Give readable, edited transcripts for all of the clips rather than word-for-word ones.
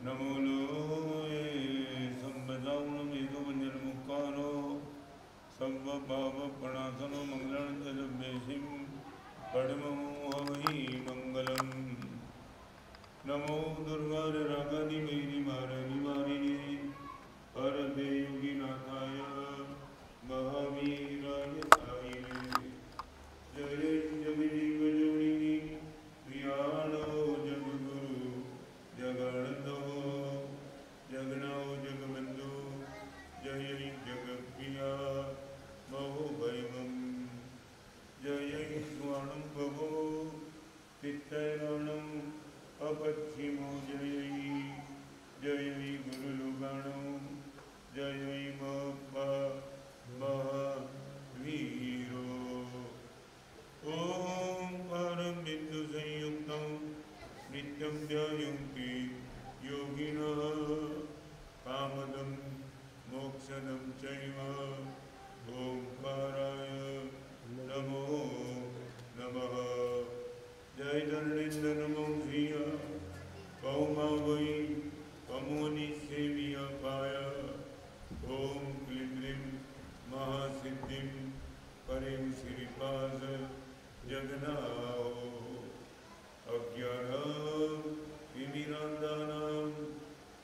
नमो लोये संबदाउन मेघवंजन मुक्कारो सर्व पाप प्रणाशनो मंगलं जलभेषिं पद्मो हवै मंगलम नमो दुर्गारे रागानि वैरि मारनि वारिणे हरते योगिनाथाय महावीराय सायिने जय जगजीव जोनिनि प्रियाणो जगगुरु जगन्नाथो जगन्नाथ जगबंधु जय जगप्रिया महोभयम् जय स्वाणं भवो पितॄणाम् अपच्छिमो जय जय गुरुलोकाणो जय महावीरो ॐ परं बिंदु संयुक्तं नित्यं ध्यायन्ति योगिनः कामदं मोक्षदं चैव ओंकाराय नमो नमः जय धरणेन्द्र नमो धिया कौमा वै कमोनि सेविया पाया ओम क्लीं क्लीं महासिद्धिं परें श्रीपाद जगन्नाथ अज्ञानतिमिरान्धानां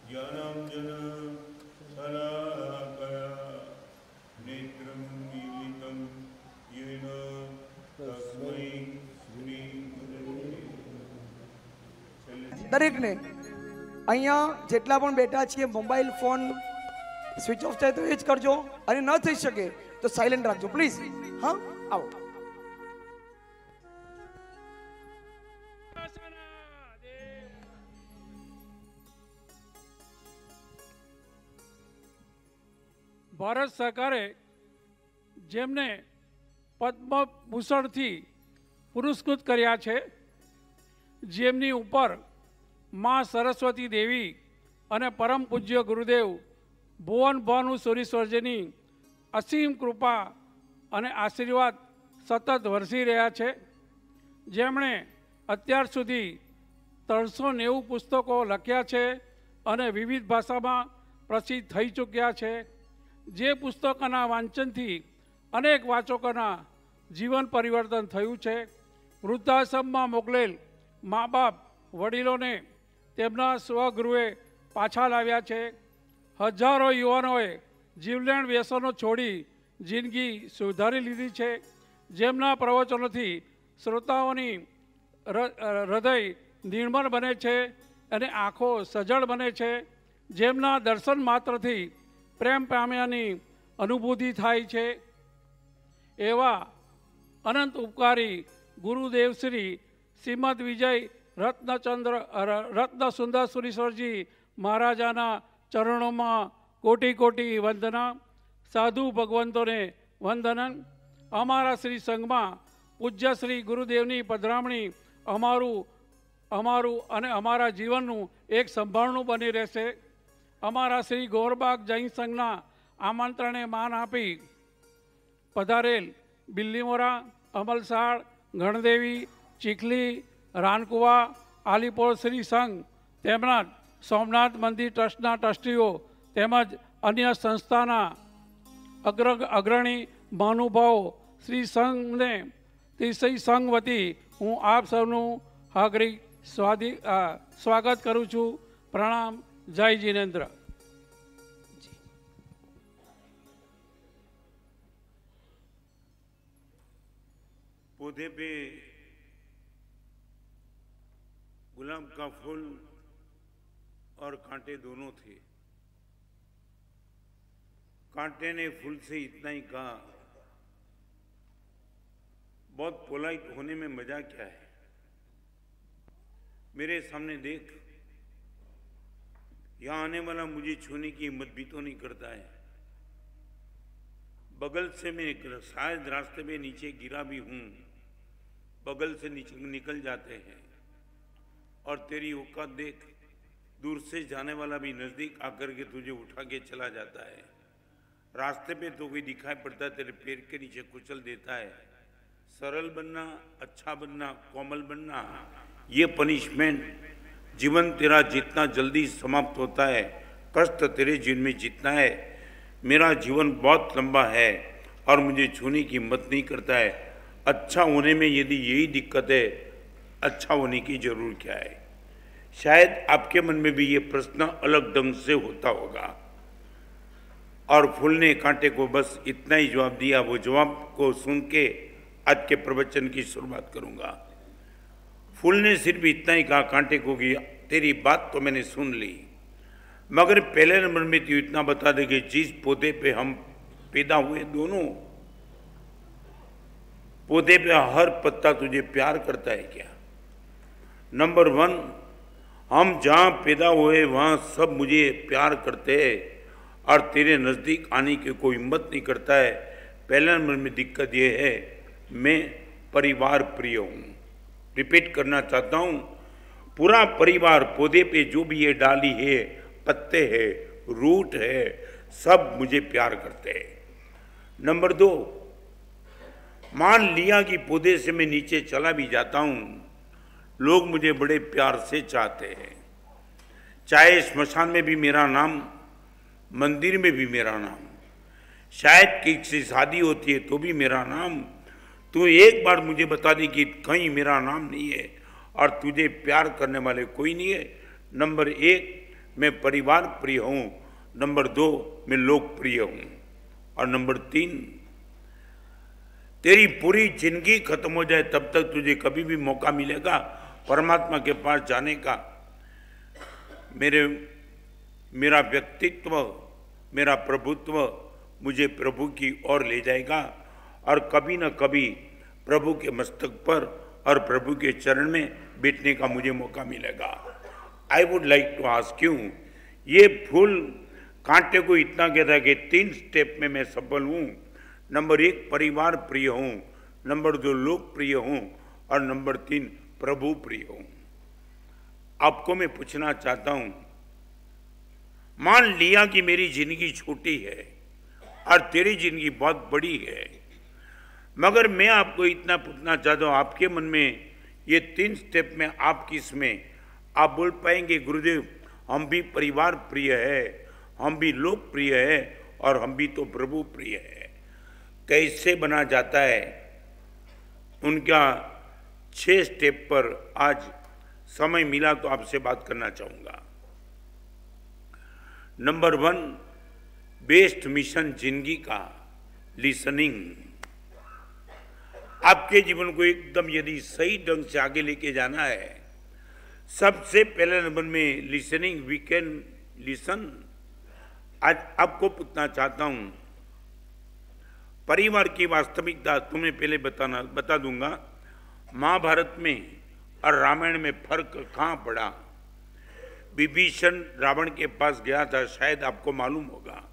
ज्ञानाञ्जन शलाकया नेत्रं मीलितं येन तस्मै श्री દરેકને અહીંયા જેટલા પણ બેઠા છીએ મોબાઈલ ફોન સ્વિચ ઓફ થાય તો એ જ કરજો અને ન થઈ શકે તો સાયલેન્ટ રાખજો પ્લીઝ. હા આવો. ભારત સરકારે જેમને પદ્મભૂષણથી પુરસ્કૃત કર્યા છે, જેમની ઉપર મા સરસ્વતી દેવી અને પરમ પૂજ્ય ગુરુદેવ ભુવન ભાનુ સુરીશ્વરજીની અસીમ કૃપા અને આશીર્વાદ સતત વરસી રહ્યા છે. જેમણે અત્યાર સુધી 390 પુસ્તકો લખ્યા છે અને વિવિધ ભાષામાં પ્રસિદ્ધ થઈ ચૂક્યા છે. જે પુસ્તકોના વાંચનથી અનેક વાચકોના જીવન પરિવર્તન થયું છે. વૃદ્ધાશ્રમમાં મોકલેલ મા બાપ વડીલોને તેમના સ્વગૃહે પાછા લાવ્યા છે. હજારો યુવાનોએ જીવલેણ વ્યસનો છોડી જિંદગી સુધારી લીધી છે. જેમના પ્રવચનોથી શ્રોતાઓની હૃદય નિર્મળ બને છે અને આંખો સજળ બને છે. જેમના દર્શન માત્રથી પ્રેમ પામ્યાની અનુભૂતિ થાય છે. એવા અનંત ઉપકારી ગુરુદેવ શ્રી શ્રીમદ વિજય રત્ન સુંદર સુરીશ્વરજી મહારાજાના ચરણોમાં કોટી કોટી વંદના. સાધુ ભગવંતોને વંદનન. અમારા શ્રી સંઘમાં પૂજ્ય શ્રી ગુરુદેવની પધરામણી અમારું અને અમારા જીવનનું એક સંભાળનું બની રહેશે. અમારા શ્રી ગોરબાગ જૈન સંઘના આમંત્રણે માન આપી પધારેલ બિલ્લીમોરા, અમલસાડ, ગણદેવી, ચીખલી, રાનકુવા, આલીપોર શ્રી સંઘ તેમજ સોમનાથ મંદિર ટ્રસ્ટના ટ્રસ્ટીઓ તેમજ અન્ય સંસ્થાના અગ્રણી મહાનુભાવો શ્રી સંઘને શ્રી સંઘ વતી હું આપ સૌનું હાર્દિક સ્વાગત કરું છું. પ્રણામ. જય જીનેન્દ્ર. पौधे पे गुलाब का फूल और कांटे दोनों थे. कांटे ने फूल से इतना ही कहा, बहुत पोलाइट होने में मजा क्या है, मेरे सामने देख, यहां आने वाला मुझे छूने की हिम्मत भी तो नहीं करता है. बगल से मैं शायद रास्ते में नीचे गिरा भी हूं, बगल से निकल जाते हैं. और तेरी औकात देख, दूर से जाने वाला भी नजदीक आकर के तुझे उठा के चला जाता है. रास्ते पे तो कोई दिखाई पड़ता है तेरे पैर के नीचे कुचल देता है. सरल बनना, अच्छा बनना, कोमल बनना, ये पनिशमेंट जीवन तेरा जितना जल्दी समाप्त होता है, कष्ट तेरे जीवन में जितना है। मेरा जीवन बहुत लंबा है और मुझे छूने की हिम्मत नहीं करता है। अच्छा होने में यदि यही दिक्कत है, अच्छा होने की जरूर क्या है? शायद आपके मन में भी ये प्रश्न अलग ढंग से होता होगा। और फूल ने कांटे को बस इतना ही जवाब दिया। वो जवाब को सुन के आज के प्रवचन की शुरुआत करूंगा। फूल ने सिर्फ इतना ही कहा कांटे को कि तेरी बात तो मैंने सुन ली, मगर पहले नंबर में तू इतना बता दे कि जिस पौधे पे हम पैदा हुए, दोनों पौधे पे हर पत्ता तुझे प्यार करता है क्या? नंबर 1, हम जहां पैदा हुए वहां सब मुझे प्यार करते हैं और तेरे नजदीक आने की कोई हिम्मत नहीं करता है। पहले नंबर में दिक्कत यह है, मैं परिवार प्रिय हूं। रिपीट करना चाहता हूं, पूरा परिवार पौधे पे जो भी ये डाली है, पत्ते है, रूट है, सब मुझे प्यार करते हैं। नंबर 2, मान लिया कि पौधे से मैं नीचे चला भी जाता हूं, लोग मुझे बड़े प्यार से चाहते हैं। चाहे स्मशान में भी मेरा नाम, मंदिर में भी मेरा नाम, शायद किसी शादी होती है तो भी मेरा नाम। तू एक बार मुझे बता दी कि कहीं मेरा नाम नहीं है और तुझे प्यार करने वाले कोई नहीं है। नंबर 1, मैं परिवार प्रिय हूं। नंबर 2, मैं लोकप्रिय हूं। और नंबर 3, तेरी पूरी जिंदगी खत्म हो जाए तब तक तुझे कभी भी मौका मिलेगा परमात्मा के पास जाने का। मेरा व्यक्तित्व, मेरा प्रभुत्व मुझे प्रभु की ओर ले जाएगा और कभी न कभी प्रभु के मस्तक पर और प्रभु के चरण में बैठने का मुझे मौका मिलेगा। I would like to ask you, ये फूल कांटे को इतना कहता है कि 3 स्टेप में मैं सफल हूँ। नंबर 1, परिवार प्रिय हूँ। नंबर 2, लोकप्रिय हूँ। और नंबर 3, प्रभु प्रिय हूँ। आपको मैं पूछना चाहता हूँ, मान लिया कि मेरी जिंदगी छोटी है और तेरी जिंदगी बहुत बड़ी है, मगर मैं आपको इतना पूछना चाहता हूँ, आपके मन में ये 3 स्टेप में आप किस में आप बोल पाएंगे गुरुदेव हम भी परिवार प्रिय है, हम भी लोकप्रिय है और हम भी तो प्रभु प्रिय है? कैसे बना जाता है उनका 6 स्टेप पर आज समय मिला तो आपसे बात करना चाहूंगा। नंबर 1, बेस्ट मिशन जिंदगी का लिसनिंग। आपके जीवन को एकदम यदि सही ढंग से आगे लेके जाना है, सबसे पहले नंबर में लिसनिंग। We can listen. आज आपको पूछना चाहता हूं, परिवार की वास्तविकता तुम्हें पहले बता दूंगा। महाभारत में और रामायण में फर्क कहां पड़ा? विभीषण रावण के पास गया था, शायद आपको मालूम होगा,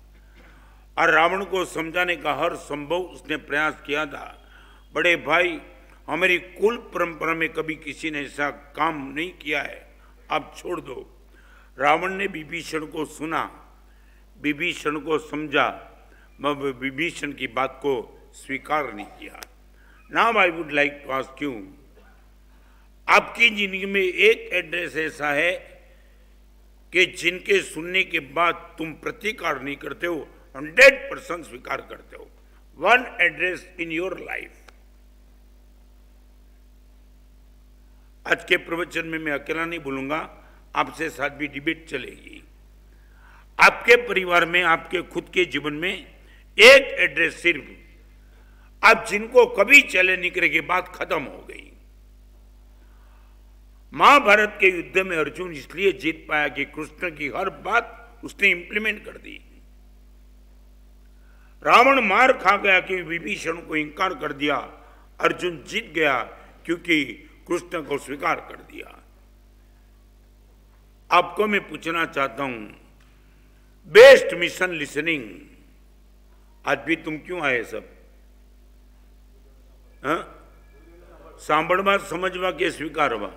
और रावण को समझाने का हर संभव उसने प्रयास किया था। बड़े भाई, हमारी कुल परंपरा में कभी किसी ने ऐसा काम नहीं किया है, आप छोड़ दो। रावण ने विभीषण को सुना, विभीषण को समझा, मगर विभीषण की बात को स्वीकार नहीं किया। Now I would like to ask you, आपकी जिंदगी में एक एड्रेस ऐसा है कि जिनके सुनने के बाद तुम प्रतिकार नहीं करते हो, 100% स्वीकार करते हो। 1 एड्रेस इन योर लाइफ। आज के प्रवचन में मैं अकेला नहीं बोलूंगा, आपसे साथ भी डिबेट चलेगी। आपके परिवार में, आपके खुद के जीवन में एक एड्रेस सिर्फ, आप जिनको कभी चैलेंज नहीं करेंगे, बात खत्म हो गई। महाभारत के युद्ध में अर्जुन इसलिए जीत पाया कि कृष्ण की हर बात उसने इंप्लीमेंट कर दी। रावण मार खा गया कि विभीषण को इंकार कर दिया, अर्जुन जीत गया क्योंकि कृष्ण को स्वीकार कर दिया। आपको मैं पूछना चाहता हूं, बेस्ट मिशन लिसनिंग। आज भी तुम क्यों आए सब? सांभळवा समझवा के स्वीकारवा?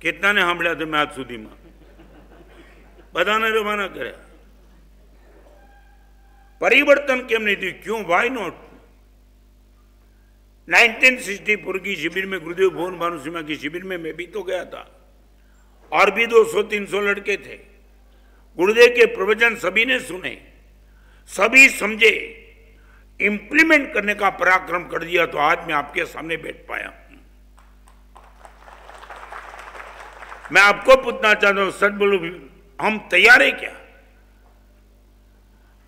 कितना ने सांभळ्या તમે આજ સુધીમાં? બધાને રવાના કર્યા। परिवर्तन केम नहीं थी? क्यों? Why not? 1964 की शिविर में गुरुदेव भुवन भानु सिंह की शिविर में मैं भी तो गया था, और भी 200-300 लड़के थे। गुरुदेव के प्रवचन सभी ने सुने, सभी समझे, इंप्लीमेंट करने का पराक्रम कर दिया, तो आज मैं आपके सामने बैठ पाया हूं। मैं आपको पूछना चाहता हूं, सच बोलो, हम तैयार है क्या?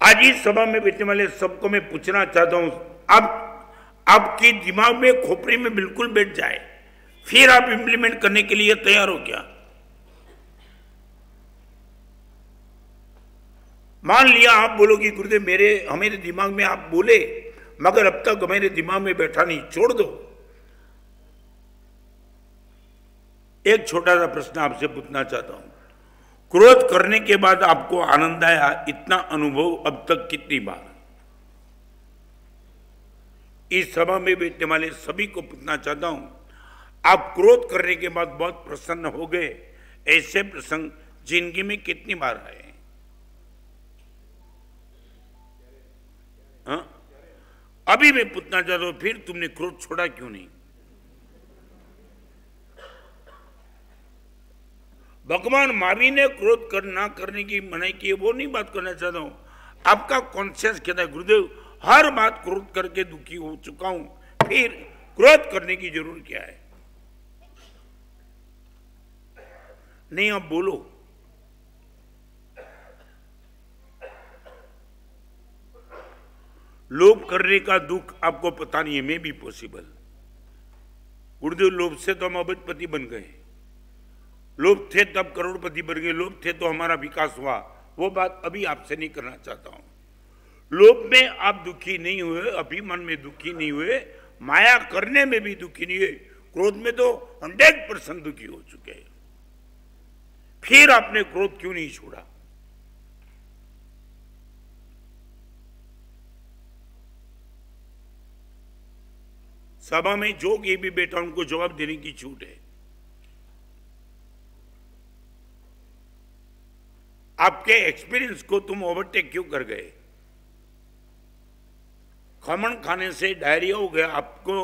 आज इस सभा में बैठने वाले सबको मैं पूछना चाहता हूं, अब आपके दिमाग में, खोपड़ी में बिल्कुल बैठ जाए, फिर आप इंप्लीमेंट करने के लिए तैयार हो क्या? मान लिया आप बोलो कि गुरुदेव हमारे दिमाग में आप बोले, मगर अब तक हमारे दिमाग में बैठा नहीं, छोड़ दो। एक छोटा सा प्रश्न आपसे पूछना चाहता हूं, क्रोध करने के बाद आपको आनंद आया, इतना अनुभव अब तक कितनी बार? इस सभा में बैठने वाले सभी को पूछना चाहता हूं, आप क्रोध करने के बाद बहुत प्रसन्न हो गए, ऐसे प्रसंग जिंदगी में कितनी बार आए? हाँ? अभी मैं पूछना चाहता हूं, फिर तुमने क्रोध छोड़ा क्यों नहीं? भगवान महावीर ने क्रोध ना करने की मनाही की, वो नहीं बात करना चाहता हूं। आपका कॉन्शियस कहता है गुरुदेव हर बात क्रोध करके दुखी हो चुका हूं, फिर क्रोध करने की जरूरत क्या है? नहीं, आप बोलो। लोभ करने का दुख आपको पता नहीं है, मे भी पॉसिबल। गुरुदेव लोभ से तो हम अबजपति बन गए, लोभ थे तब करोड़पति बन गए, लोभ थे तो हमारा विकास हुआ, वो बात अभी आपसे नहीं करना चाहता हूं। लोभ में आप दुखी नहीं हुए, अभिमान में दुखी नहीं हुए, माया करने में भी दुखी नहीं हुए, क्रोध में तो 100% दुखी हो चुके हैं, फिर आपने क्रोध क्यों नहीं छोड़ा? सभा में जो ये भी बेटा उनको जवाब देने की छूट है। आपके एक्सपीरियंस को तुम ओवरटेक क्यों कर गए? खमण खाने से डायरिया हो गया, आपको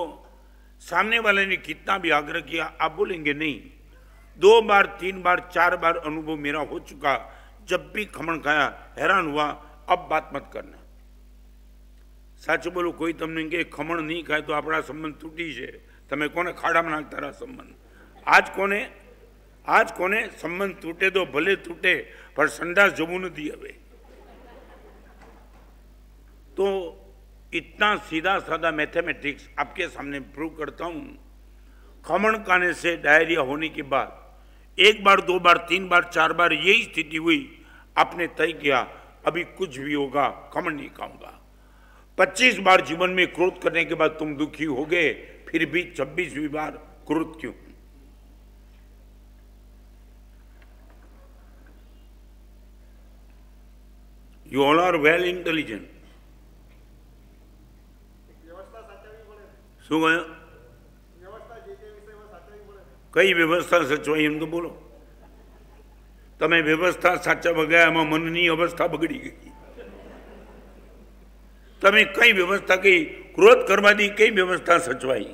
सामने वाले ने कितना भी आग्रह किया, आप बोलेंगे नहीं। 2 बार 3 बार 4 बार अनुभव मेरा हो चुका, जब भी खमण खाया हैरान हुआ, अब बात मत करना। साचो बोलो, कोई तमने के खमण नहीं खाए तो अपना संबंध तूटी है, तमे कोने खाड़ा में नाखता रहा संबंध? आज कोने संबंध तूटे तो भले तूटे, पर संडास जमू नहीं हवे। तो इतना सीधा साधा मैथमेटिक्स आपके सामने प्रूव करता हूं। खमण खाने से डायरिया होने के बाद 1 बार 2 बार 3 बार 4 बार यही स्थिति हुई, आपने तय किया अभी कुछ भी होगा खमण नहीं खाऊंगा। 25 बार जीवन में क्रोध करने के बाद तुम दुखी हो गए, फिर भी 26वीं बार क्रोध क्यों? You all are well intelligent. શું કહ્યું? કઈ વ્યવસ્થા સચવાઈ એમ તો બોલો. તમે વ્યવસ્થા સાચવવા ગયા, એમાં મનની અવસ્થા બગડી ગઈ. તમે કઈ વ્યવસ્થા કઈ ક્રોધ કરવાથી કઈ વ્યવસ્થા સચવાઈ?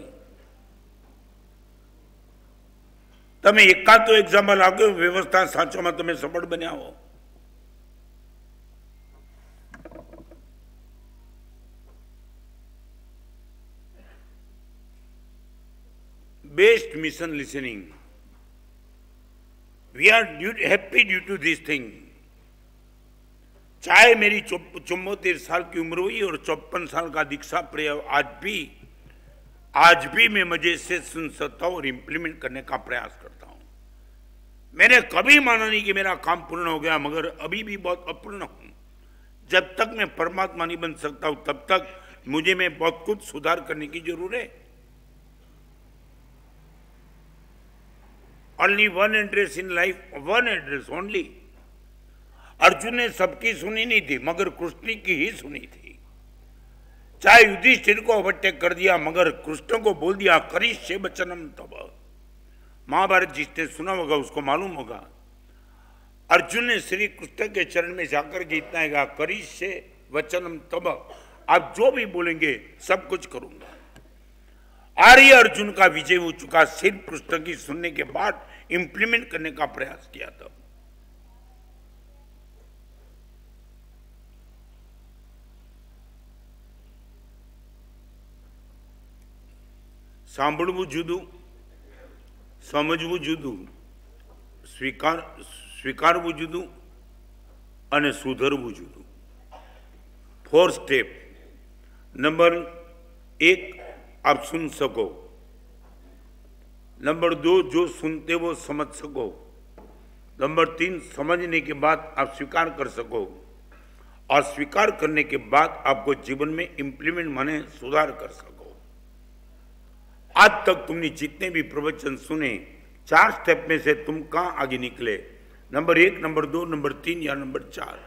તમે એકાદ તો એક્ઝામ્પલ આપો, વ્યવસ્થા સાચવવામાં તમે સફળ બન્યા હો. Best mission listening. We are happy due to this thing. चाहे मेरी 74 साल की उम्र हुई और 54 साल का दीक्षा प्रयोग, आज भी मैं मजे से सुन सकता हूं और इम्प्लीमेंट करने का प्रयास करता हूं। मैंने कभी माना नहीं कि मेरा काम पूर्ण हो गया, मगर अभी भी बहुत अपूर्ण हूं। जब तक मैं परमात्मा नहीं बन सकता हूं, तब तक मुझे में बहुत कुछ सुधार करने की जरूरत है। Only one address in life, one address only. Arjun ने सबकी सुनी नहीं थी, मगर कृष्ण की ही सुनी थी। चाहे युधिष्ठिर को ओवरटेक कर दिया, मगर कृष्ण को बोल दिया करिष्ये वचनम तव। महाभारत जिसने सुना होगा उसको मालूम होगा, अर्जुन ने श्री कृष्ण के चरण में जाकर के इतना कहा, करिष्ये वचनम तव, आप जो भी बोलेंगे सब कुछ करूंगा। आर्य अर्जुन का विजय हो चुका, सिर्फ पुस्तक की सुनने के बाद इंप्लीमेंट करने का प्रयास किया था। સાંભળવું જુદું, સમજવું જુદું, સ્વીકારવું જુદું અને સુધરવું જુદું। 4 स्टेप। नंबर 1, आप सुन सको। नंबर 2, जो सुनते वो समझ सको। नंबर 3, समझने के बाद आप स्वीकार कर सको, और स्वीकार करने के बाद आपको जीवन में इंप्लीमेंट माने सुधार कर सको। आज तक तुमने जितने भी प्रवचन सुने, 4 स्टेप में से तुम कहां आगे निकले? नंबर 1, नंबर 2, नंबर 3 या नंबर 4?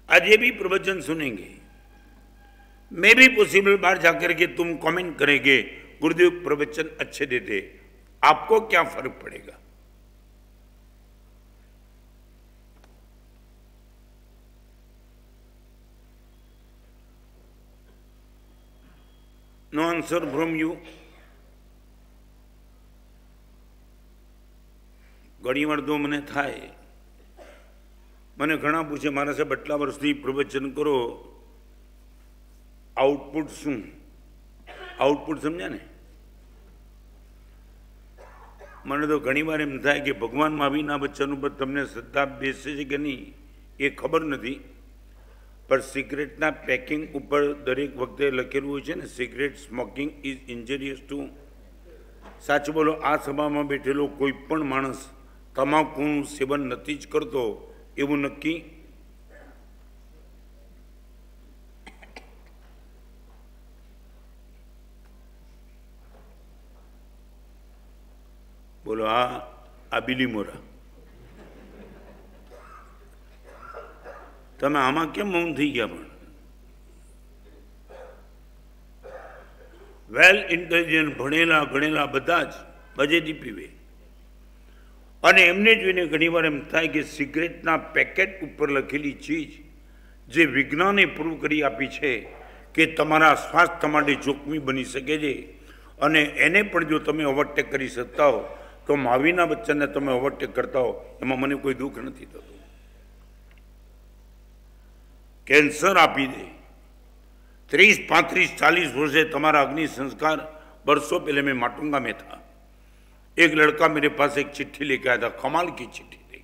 आज ये भी प्रवचन सुनेंगे, मैं भी पॉसिबल बाहर जाकर के तुम कमेंट करेंगे गुरुदेव प्रवचन अच्छे देते, आपको क्या फर्क पड़ेगा? No answer from you. घणी वार तो मने थाय, મને ઘણા પૂછે મારા સાહેબ આટલા વર્ષથી પ્રવચન કરો, આઉટપુટ શું? આઉટપુટ સમજ્યા ને? મને તો ઘણી વાર એમ થાય કે ભગવાન મહાવીરના વચન ઉપર તમને શ્રદ્ધા બેસે છે કે નહીં એ ખબર નથી, પણ સિગરેટના પેકિંગ ઉપર દરેક વખતે લખેલું હોય છે ને, cigarette smoking is injurious to. સાચું બોલો, આ સભામાં બેઠેલો કોઈ પણ માણસ તમાકુનું સેવન નથી જ કરતો એવું નક્કી? બોલો, આ બીલી મોરા, તમે આમાં કેમ મૌન થઈ ગયા? પણ વેલ ઇન્ટેલિજન્ટ, ભણેલા ગણેલા બધા જ બજેટી પીવે, અને એમને જોઈને ઘણીવાર એમ થાય કે સિગરેટના પેકેટ ઉપર લખેલી ચીજ જે વિજ્ઞાને પ્રૂવ કરી આપી છે કે તમારા સ્વાસ્થ્ય માટે જોખમી બની શકે છે, અને એને પણ જો તમે ઓવરટેક કરી શકતા હો તો મહાવીરના વચનને તમે ઓવરટેક કરતા હો, એમાં મને કોઈ દુઃખ નથી થતું। કેન્સર આપી દે, 30, 35, 40 વર્ષે તમારા अग्नि संस्कार। बरसों पहले मैं माटुंगा में था, एक लड़का मेरे पास एक चिट्ठी लेके आया था, कमाल की चिट्ठी थी।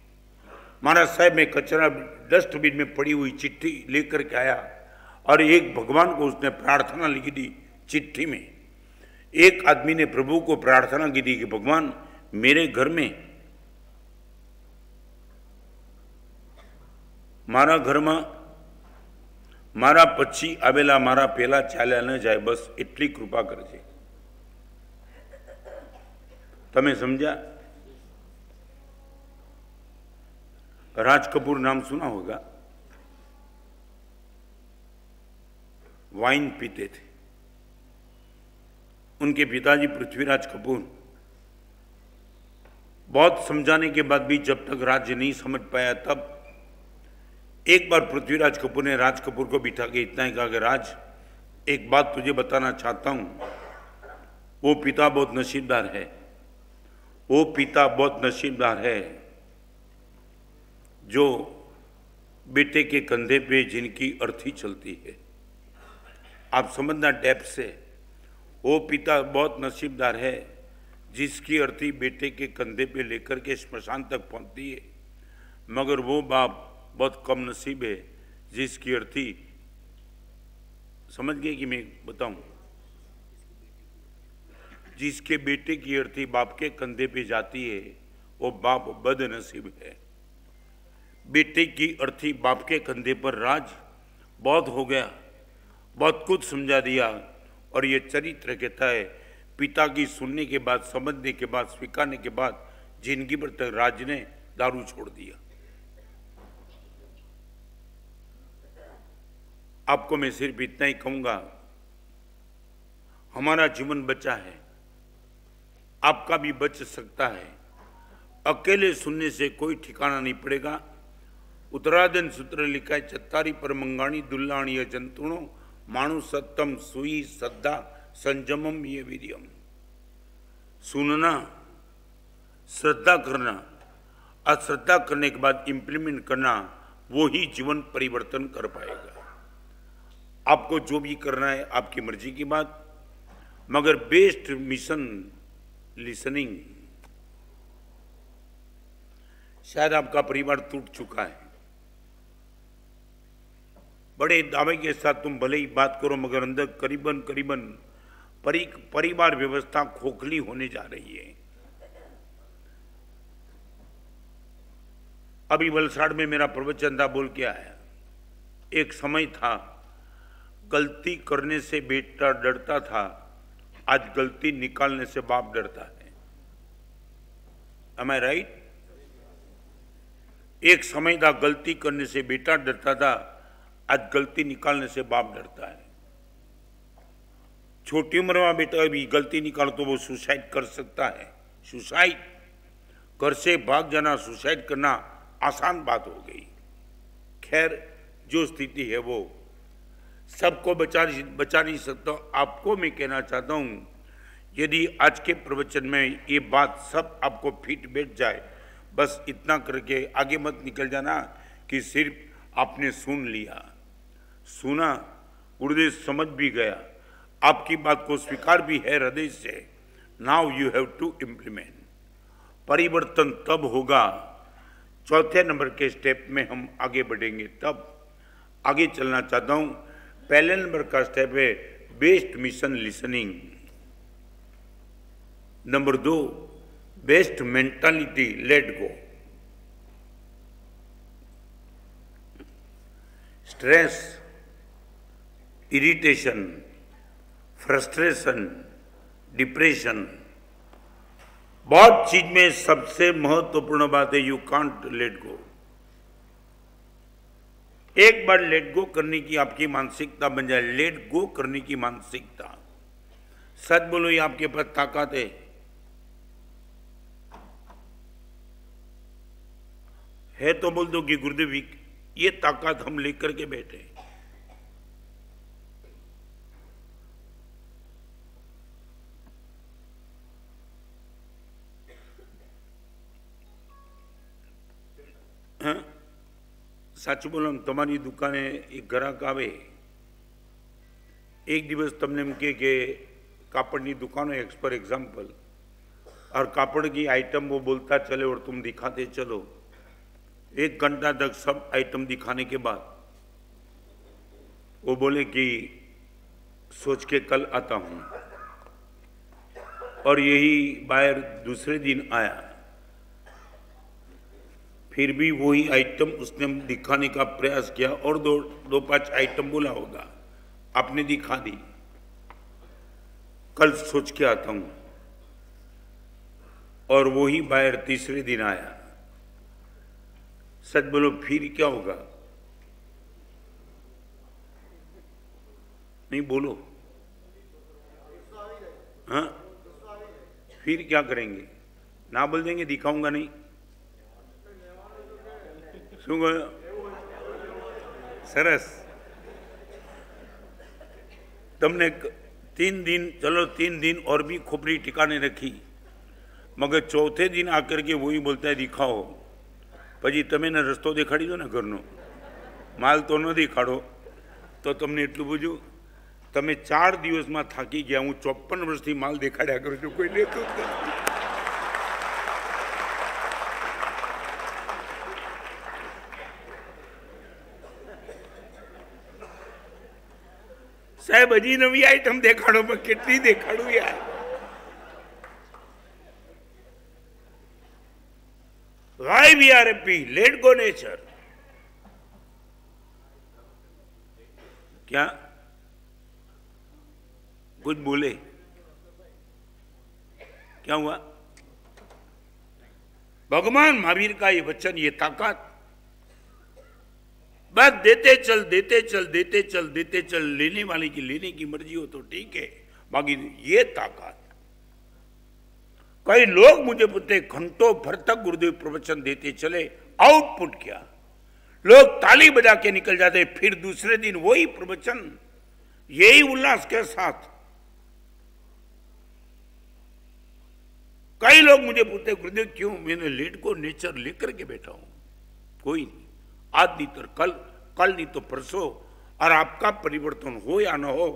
महाराज साहब, मैं कचरा डस्टबिन में पड़ी हुई चिट्ठी लेकर के आया, और एक भगवान को उसने प्रार्थना लिखी थी चिट्ठी में। एक आदमी ने प्रभु को प्रार्थना की थी कि भगवान मेरे घर में, मारा घर में मारा पछी आवेला मारा पेला चाल्या न जाए, बस एटली कृपा करजे। तमे समझा? राज कपूर नाम सुना होगा, वाइन पीते थे। उनके पिताजी पृथ्वीराज कपूर बहुत समझाने के बाद भी जब तक राज्य नहीं समझ पाया, तब एक बार पृथ्वीराज कपूर ने राज कपूर को बिठा के इतना ही कहा कि राज, एक बात तुझे बताना चाहता हूं, वो पिता बहुत नसीबदार है, वो पिता बहुत नसीबदार है जो बेटे के कंधे पे जिनकी अर्थी चलती है। आप समझना डेप्थ से, वो पिता बहुत नसीबदार है जिसकी अर्थी बेटे के कंधे पे लेकर के स्मशान तक पहुंचती है, मगर वो बाप बहुत कम नसीब है जिसकी अर्थी, समझ गए कि मैं बताऊं, जिसके बेटे की अर्थी बाप के कंधे पे जाती है वो बाप बदनसीब है। बेटे की अर्थी बाप के कंधे पर राज बहुत हो गया, बहुत कुछ समझा दिया, और ये चरित्र कहता है पिता की सुनने के बाद, समझने के बाद, स्वीकारने के बाद जिंदगी भर तक राज ने दारू छोड़ दिया। आपको मैं सिर्फ इतना ही कहूंगा, हमारा जीवन बचा है, आपका भी बच सकता है। अकेले सुनने से कोई ठिकाना नहीं पड़ेगा, उत्तराधन सूत्र लिखा है, चत्तारी पर मंगाणी दुल्लाणी जंतुणो माणु सत्तम सुई श्रद्धा संजमम ये वीर्यम। सुनना, श्रद्धा करना, अश्रद्धा करने के बाद इंप्लीमेंट करना, वो ही जीवन परिवर्तन कर पाएगा। आपको जो भी करना है आपकी मर्जी की बात, मगर बेस्ट मिशन लिसनिंग। शायद आपका परिवार टूट चुका है, बड़े दावे के साथ तुम भले ही बात करो मगर अंदर करीबन करीबन परिवार व्यवस्था खोखली होने जा रही है। अभी वलसाड़ में मेरा प्रवचन था, बोल के आया, एक समय था गलती करने से बेटा डरता था, आज गलती निकालने से बाप डरता है। Am I right? एक समय था गलती करने से बेटा डरता था, आज गलती निकालने से बाप डरता है। छोटी उम्र में बेटा अभी गलती निकालो तो वो सुसाइड कर सकता है। सुसाइड, घर से भाग जाना, सुसाइड करना आसान बात हो गई। खैर, जो स्थिति है वो सबको बचा नहीं सकता। आपको मैं कहना चाहता हूं, यदि आज के प्रवचन में ये बात सब आपको फिट बैठ जाए, बस इतना करके आगे मत निकल जाना कि सिर्फ आपने सुन लिया। सुना, गुरुदेव समझ भी गया, आपकी बात को स्वीकार भी है हृदय से। Now you have to implement. परिवर्तन तब होगा, चौथे नंबर के स्टेप में हम आगे बढ़ेंगे, तब आगे चलना चाहता हूं। पहले नंबर का स्टेप है best mission listening. Number 2, best mentality let गो। स्ट्रेस, इरिटेशन, फ्रस्ट्रेशन, डिप्रेशन, बहुत चीज में सबसे महत्वपूर्ण बात है यू कांट लेट गो। एक बार लेट गो करने की आपकी मानसिकता बन जाए, लेट गो करने की मानसिकता, सच बोलो ये आपके पास ताकत है तो बोल दो कि गुरुदेव ये ताकत हम लेकर के बैठे। સાચું બોલો, તમારી દુકાને એક ગ્રાહક આવે, એક દિવસ તમને એમ કે કાપડની દુકાન है फॉर एग्जाम्पल, और कापड़ की आइटम वो बोलता चले और तुम दिखाते चलो। 1 घंटा तक सब आइटम दिखाने के बाद वो बोले कि सोच के कल आता हूं, और यही बायर दूसरे दिन आया, फिर भी वही आइटम उसने दिखाने का प्रयास किया और दो 5 आइटम बोला होगा, आपने दिखा दी, कल सोच के आता हूं, और वही बायर तीसरे दिन आया। सच बोलो फिर क्या होगा? नहीं बोलो, हाँ फिर क्या करेंगे? ना बोल देंगे दिखाऊंगा नहीं। શું કહ્યું? સરસ। તમને 3 दिन, चलो 3 दिन और भी खोपड़ी टिकाने रखी, मगर चौथे दिन आकर के वही बोलता है दिखाओ। પછી તમે ને રસ્તો દેખાડી દો ને ઘરનો, માલ તો ન દેખાડો તો તમને એટલું બધું, તમે 4 દિવસમાં થાકી ગયા, હું 54 વર્ષથી માલ દેખાડ્યા કરું છું, કોઈ લેતું જ નથી। સાહેબ હજી નવી આઈટમ દેખાડો, પણ કેટલી દેખાડું યાર? Why we are happy? Let go nature. क्या कुछ बोले? क्या हुआ? भगवान महावीर का ये वचन, ये ताकत, बस देते चल देते चल देते चल देते चल, लेने वाले की लेने की मर्जी हो तो ठीक है, बाकी ये ताकत। कई लोग मुझे पूछते घंटों भर तक गुरुदेव प्रवचन देते चले, आउटपुट क्या? लोग ताली बजा के निकल जाते, फिर दूसरे दिन वही प्रवचन, यही उल्लास के साथ। कई लोग मुझे पूछते गुरुदेव क्यों? मैंने लेट को नेचर लेकर के बैठा हूं, कोई नहीं, आज नहीं तो कल, कल नहीं तो परसों, और आपका परिवर्तन हो या ना हो,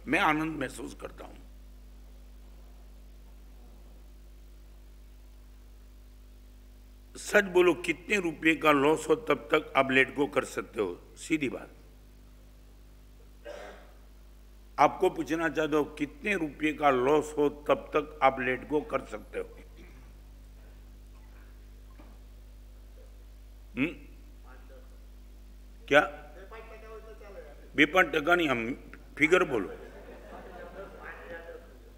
मैं आनंद महसूस करता हूं। सच बोलो, कितने रुपए का लॉस हो तब तक आप लेट गो कर सकते हो? सीधी बात। आपको पूछना चाहते हो कितने रुपए का लॉस हो तब तक आप लेट गो कर सकते हो? क्या 2-5% नहीं, हम फिगर बोलो।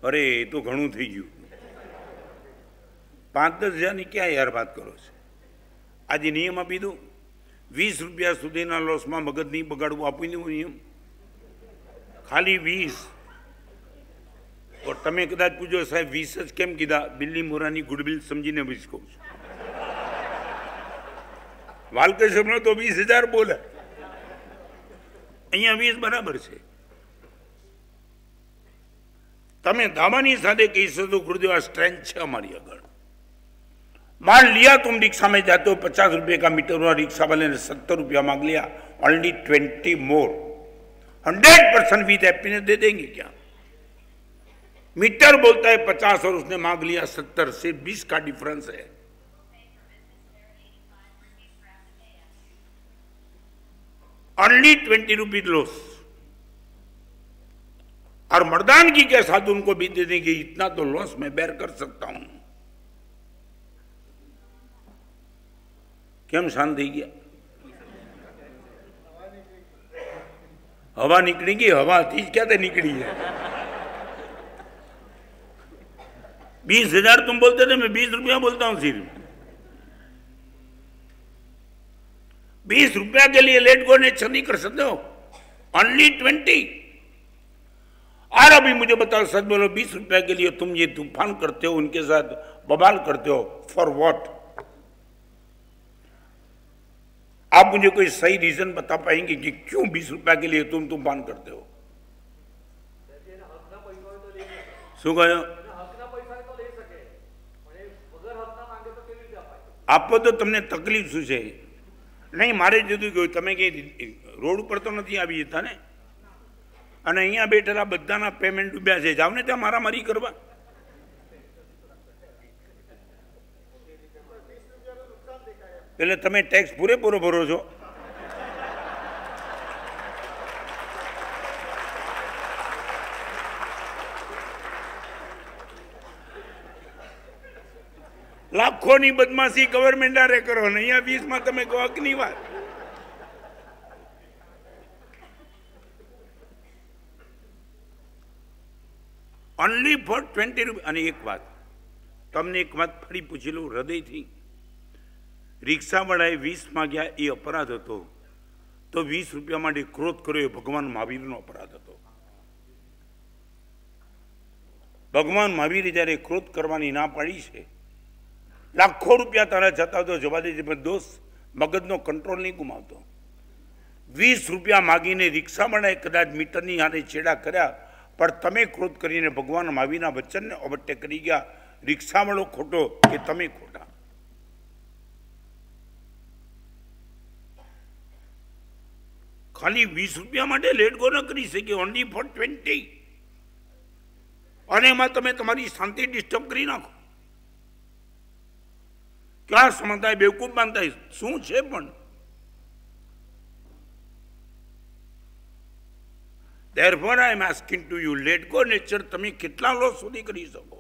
अरे ये तो घणું થઈ ગયું। 5-10 હજારની क्या यार बात करो છો? આજે નિયમ આપી દઉં, 20 રૂપિયા સુધીના લોસમાં મગજ નહીં બગાડવું, આપી દઉં નિયમ, ખાલી 20। और તમે કદાચ પૂછો સાહેબ 20 જ કેમ કીધા? બિલ્લી મોરાની ગુડવિલ સમજીને 20 કહું છું। વાલકેશ્વરનો તો 20,000 બોલે, અહીંયા 20 બરાબર છે। તમે દાવાની સાથે કહી શકો ગુરુદેવ આ સ્ટ્રેન્થ છે અમારી આગળ। मान लिया तुम रिक्शा में जाते हो, 50 रुपए का मीटर हुआ, रिक्शा वाले ने 70 रुपया मांग लिया, ओनली 20 मोर, 100% विद हैप्पीनेस दे देंगे क्या? मीटर बोलता है 50 और उसने मांग लिया 70, से 20 का डिफरेंस है। Only 20 rupees loss. और मर्दानगी के साथ उनको भी दे देंगे, इतना तो लॉस मैं बेर कर सकता हूं। કેમ શાંત થઈ ગયા? હવા નીકળી ગઈ, હવા થી જ ક્યાં નીકળી है? 20,000 तुम बोलते थे, मैं 20 रुपया बोलता हूं सिर्फ। 20 रुपया के लिए लेट गो नेचर नहीं कर सकते हो, ओनली 20। और अभी मुझे बताओ, सच बोलो, 20 रुपया के लिए तुम ये तूफान करते हो, उनके साथ बवाल करते हो, फॉर व्हाट? आप मुझे कोई सही रीजन बता पाएंगे कि क्यों 20 रुपया के लिए तुम तूफान करते हो? શું કહ્યું? આપો તો તમને તકલીફ શું છે? નહીં, મારે જુદું ગયું, તમે કઈ રોડ ઉપર તો નથી આવી જતા ને, અને અહીંયા બેઠેલા બધાના પેમેન્ટ ડૂબ્યા છે, જાવ ને ત્યાં મારામારી કરવા। એટલે તમે ટેક્સ પૂરેપૂરો ભરો છો? લાખોની બદમાશી ગવર્મેન્ટ આરે કરો ને અહીંયા 20 માં તમે કહો હકની વાત। ઓનલી ફોર 20 રૂપિયા। અને એક વાત તમને એક વાત ફરી પૂછી લઉં હૃદયથી, રિક્ષાવાળાએ 20 માંગ્યા એ અપરાધ હતો, તો 20 રૂપિયા માટે ક્રોધ કર્યો એ ભગવાન મહાવીરનો અપરાધ હતો। ભગવાન મહાવીરે જ્યારે ક્રોધ કરવાની ના પાડી છે, લાખો રૂપિયા તારા જતા તો જવા દેજે, પણ દોસ્ત મગજનો કંટ્રોલ નહીં ગુમાવતો। 20 રૂપિયા માગીને રિક્ષાવાળાએ કદાચ મીટરની હારે છેડા કર્યા, પણ તમે ક્રોધ કરીને ભગવાન મહાવીરના વચનને ઓવરટેક કરી ગયા। રિક્ષાવાળો ખોટો કે તમે ખોટા? ખાલી 20 રૂપિયા માટે લેટ ગો ન કરી શકે, ઓનલી ફોર 20। અને એમાં તમે તમારી શાંતિ ડિસ્ટર્બ કરી નાખો। ક્યાં સમજાય? બેવકૂફ બાંધાય શું છે? પણ therefore I am asking to you, let go nature તમે કેટલા લોસ સુધી કરી શકો?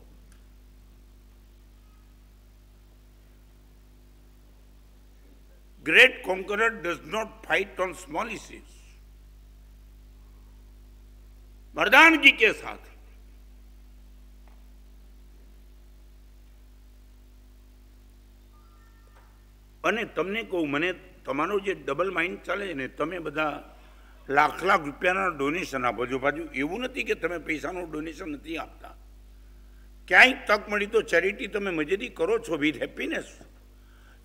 Great conqueror does not fight on small issues। मर्दानगी के साथ અને તમને કહું, મને તમારો જે ડબલ માઇન્ડ ચાલે ને, તમે બધા લાખ લાખ રૂપિયાના ડોનેશન આપો છો, પાછું એવું નથી કે તમે પૈસાનું ડોનેશન નથી આપતા। ક્યાંય તક મળી તો ચેરિટી તમે મજેદી કરો છો વિથ હેપીનેસ।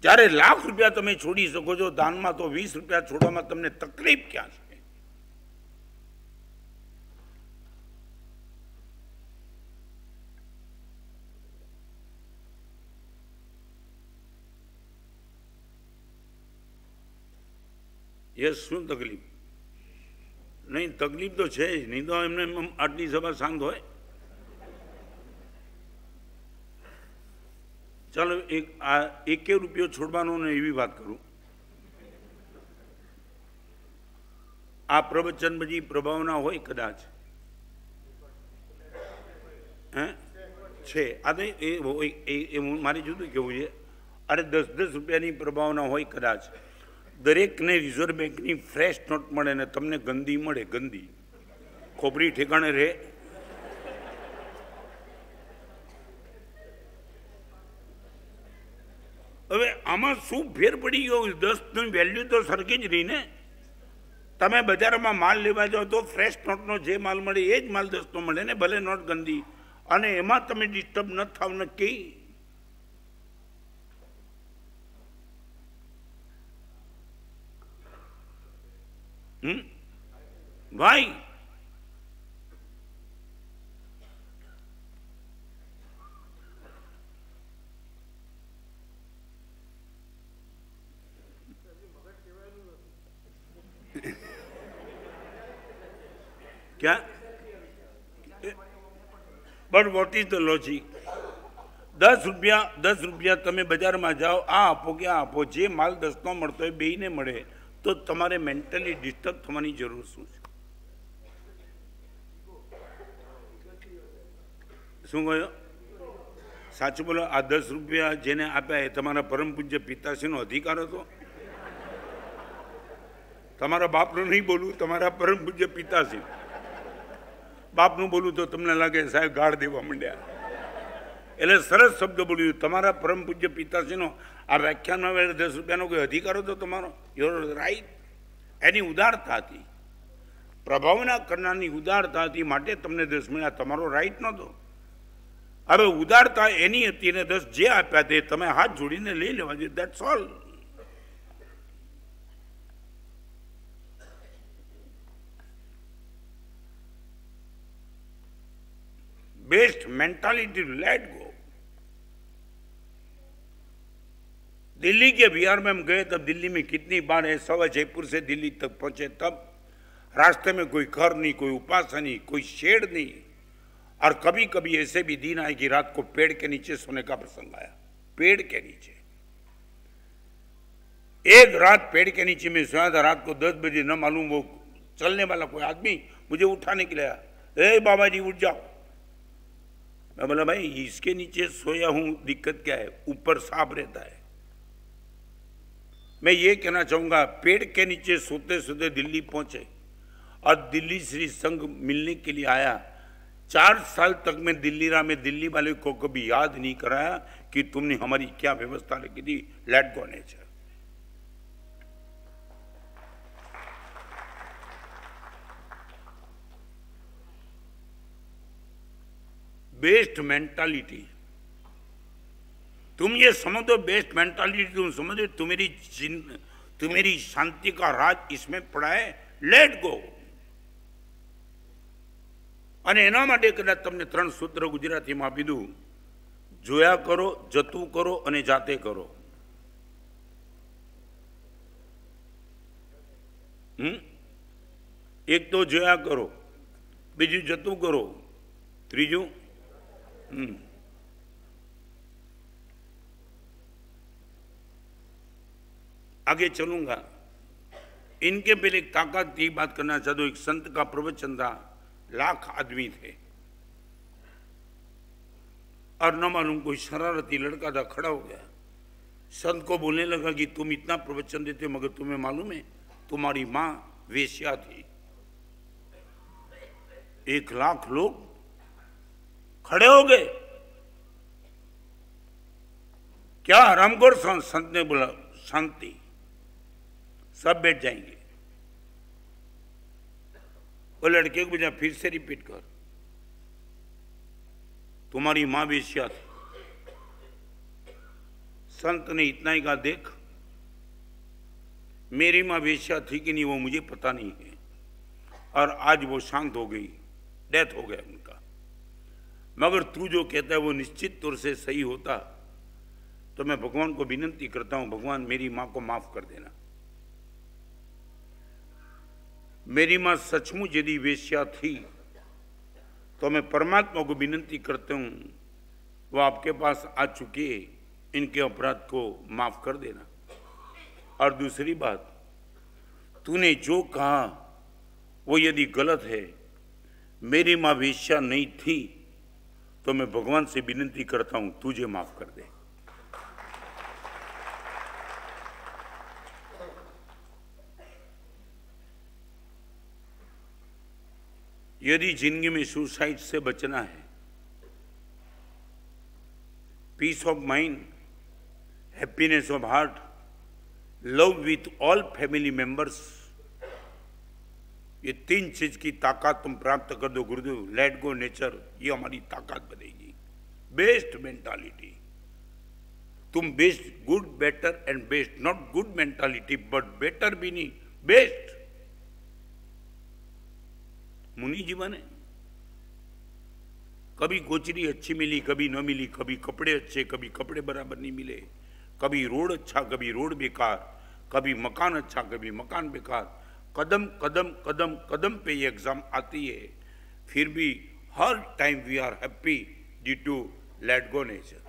જ્યારે લાખ રૂપિયા તમે છોડી શકો છો, દાનમાં તો 20 રૂપિયા છોડવામાં તમને તકલીફ ક્યાં છે? યસ, શું તકલીફ? નહીં, તકલીફ તો છે જ નહીં, તો એમને આટલી સભા શાંત હોય? ચાલો એક રૂપિયો છોડવાનો ને એવી વાત કરું. આ પ્રવચન પછી પ્રભાવના હોય કદાચ, હે છે આ તો મારે જુદું કેવું છે. અરે 10-10 રૂપિયાની પ્રભાવના હોય કદાચ. દરેકને રિઝર્વ બેંકની ફ્રેશ નોટ મળે ને તમને ગંદી મળે, ગંદી ખોપરી ઠેકાણે રહે. હવે આમાં શું ફેર પડી ગયો? 10ની વેલ્યુ તો સરખી જ રહી ને. તમે બજારમાં માલ લેવા જાઓ તો ફ્રેશ નોટનો જે માલ મળે એ જ માલ 10નો મળે ને, ભલે નોટ ગંદી. અને એમાં તમે ડિસ્ટર્બ ન થાવ ને કે ભાઈ क्या? But what is the logic? 10 રૂપિયા તમે બજારમાં જાઓ, આ આપો કે આ આપો, જે માલ 10નો મળતો હોય બેયને મળે, તો તમારે મેન્ટલી ડિસ્ટર્બ થવાની જરૂર શું છે? શું કહ્યું? સાચું બોલો. આ 10 રૂપિયા જેને આપ્યા એ તમારા પરમ પૂજ્ય પિતાશ્રીનો અધિકાર હતો? તમારા બાપનું નહીં બોલવું, તમારા પરમ પૂજ્ય પિતાશ્રી. બાપનું બોલું તો તમને લાગે સાહેબ ગાળ દેવા માંડ્યા. એટલે સરસ શબ્દ બોલ્યું, તમારા પરમ પૂજ્ય પિતાશ્રીનો આ વ્યાખ્યાનમાં 10 રૂપિયાનો કોઈ અધિકાર હતો તમારો? Your right. એની ઉદારતા હતી, પ્રભાવના કરનારની ઉદારતા હતી, માટે તમને 10 મળ્યા, તમારો રાઈટ નહોતો. હવે ઉદારતા એની હતી ને 10 જે આપ્યા તે તમે હાથ જોડીને લઈ લેવા જોઈએ. That's all. Best mentality, let गो. दिल्ली के बिहार में हम गए तब दिल्ली में कितनी बार है, सवा जयपुर से दिल्ली तक पहुंचे तब रास्ते में कोई घर नहीं, कोई उपासना नहीं, कोई शेड नहीं. और कभी कभी ऐसे भी दिन आए कि रात को पेड़ के नीचे सोने का प्रसंग आया. पेड़ के नीचे एक रात पेड़ के नीचे में सोया था. रात को 10 बजे न मालूम वो चलने वाला कोई आदमी मुझे उठाने के लिए आया. ए बाबा जी उठ जाओ. मैं बोला भाई इसके नीचे सोया हूं, दिक्कत क्या है? ऊपर सांप रहता है. मैं ये कहना चाहूंगा, पेड़ के नीचे सोते सोते दिल्ली पहुंचे और दिल्ली श्री संघ मिलने के लिए आया. 4 साल तक मैं दिल्ली वाले को कभी याद नहीं कराया कि तुमने हमारी क्या व्यवस्था रखी थी. Late go nature. Best mentality. तुम ये समझो, बेस्ट मेंटालिटी तुम समझो, तुम्हारी शांति का राज इसमें पड़ा है. Let go. અને એના માટે કદાચ તમને 3 સૂત્ર ગુજરાતીમાં આપી દઉં. જોયા કરો, જતું કરો અને જાતે કરો. એક તો જોયા કરો, બીજું જતું કરો, ત્રીજું आगे चलूंगा. इनके पहले एक ताकत की बात करना चाहता हूं. एक संत का प्रवचन था, लाख आदमी थे और न मालूम कोई शरारती लड़का था, खड़ा हो गया. संत को बोलने लगा कि तुम इतना प्रवचन देते मगर तुम्हें मालूम है तुम्हारी मां वेश्या थी. 1 लाख लोग खड़े हो गए. क्या हरामखोर? संत ने बोला शांति, सब बैठ जाएंगे. वो लड़के को बोला फिर से रिपीट कर. तुम्हारी मां वेश्या थी. संत ने इतना ही कहा, देख मेरी माँ वेश्या थी कि नहीं वो मुझे पता नहीं है, और आज वो शांत हो गई, डेथ हो गया उनका, मगर तू जो कहता है वो निश्चित तौर से सही होता, तो मैं भगवान को विनती करता हूं, भगवान मेरी माँ को माफ कर देना। मेरी माँ सचमुच यदि वेश्या थी तो मैं परमात्मा को विनती करता हूं, वो आपके पास आ चुकी है, इनके अपराध को माफ कर देना। और दूसरी बात, तूने जो कहा वो यदि गलत है, मेरी माँ वेश्या नहीं थी, तो मैं भगवान से विनती करता हूं तुझे माफ कर दे। यदि जिंदगी में सुसाइड से बचना है, peace of mind, happiness of heart, love with all family members, ये तीन चीज की ताकत तुम प्राप्त कर दो गुरुदेव, लेट गो नेचर, ये हमारी ताकत बनेगी। बेस्ट मेंटालिटी, तुम best, good, better and best, not good mentality but better भी नहीं, बेस्ट। मुनि जीवन है, कभी गोचरी अच्छी मिली, कभी न मिली, कभी कपड़े अच्छे, कभी कपड़े बराबर नहीं मिले, कभी रोड अच्छा, कभी रोड बेकार, कभी मकान अच्छा, कभी मकान बेकार। कदम कदम कदम कदम पे ये एग्जाम आती है, फिर भी हर time we are happy due to let go nature.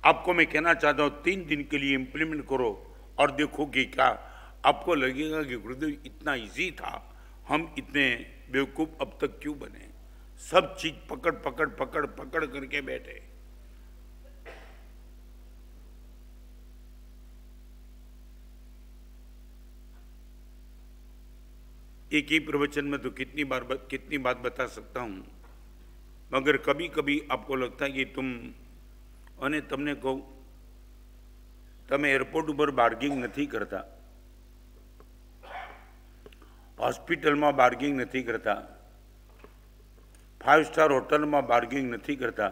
आपको मैं कहना चाहता हूं 3 दिन के लिए इंप्लीमेंट करो और देखो कि क्या आपको लगेगा कि गुरुदेव इतना इजी था, हम इतने बेवकूफ अब तक क्यों बने, सब चीज पकड़ पकड़ पकड़ पकड़ करके बैठे। एक ही प्रवचन में तो कितनी बात बता सकता हूं, मगर कभी कभी आपको लगता है कि तमने कहूं, तमे एयरपोर्ट पर बार्गिंग नहीं करता, हॉस्पिटल में बार्गिंग नहीं करता, 5 स्टार होटल में बार्गिंग नहीं करता,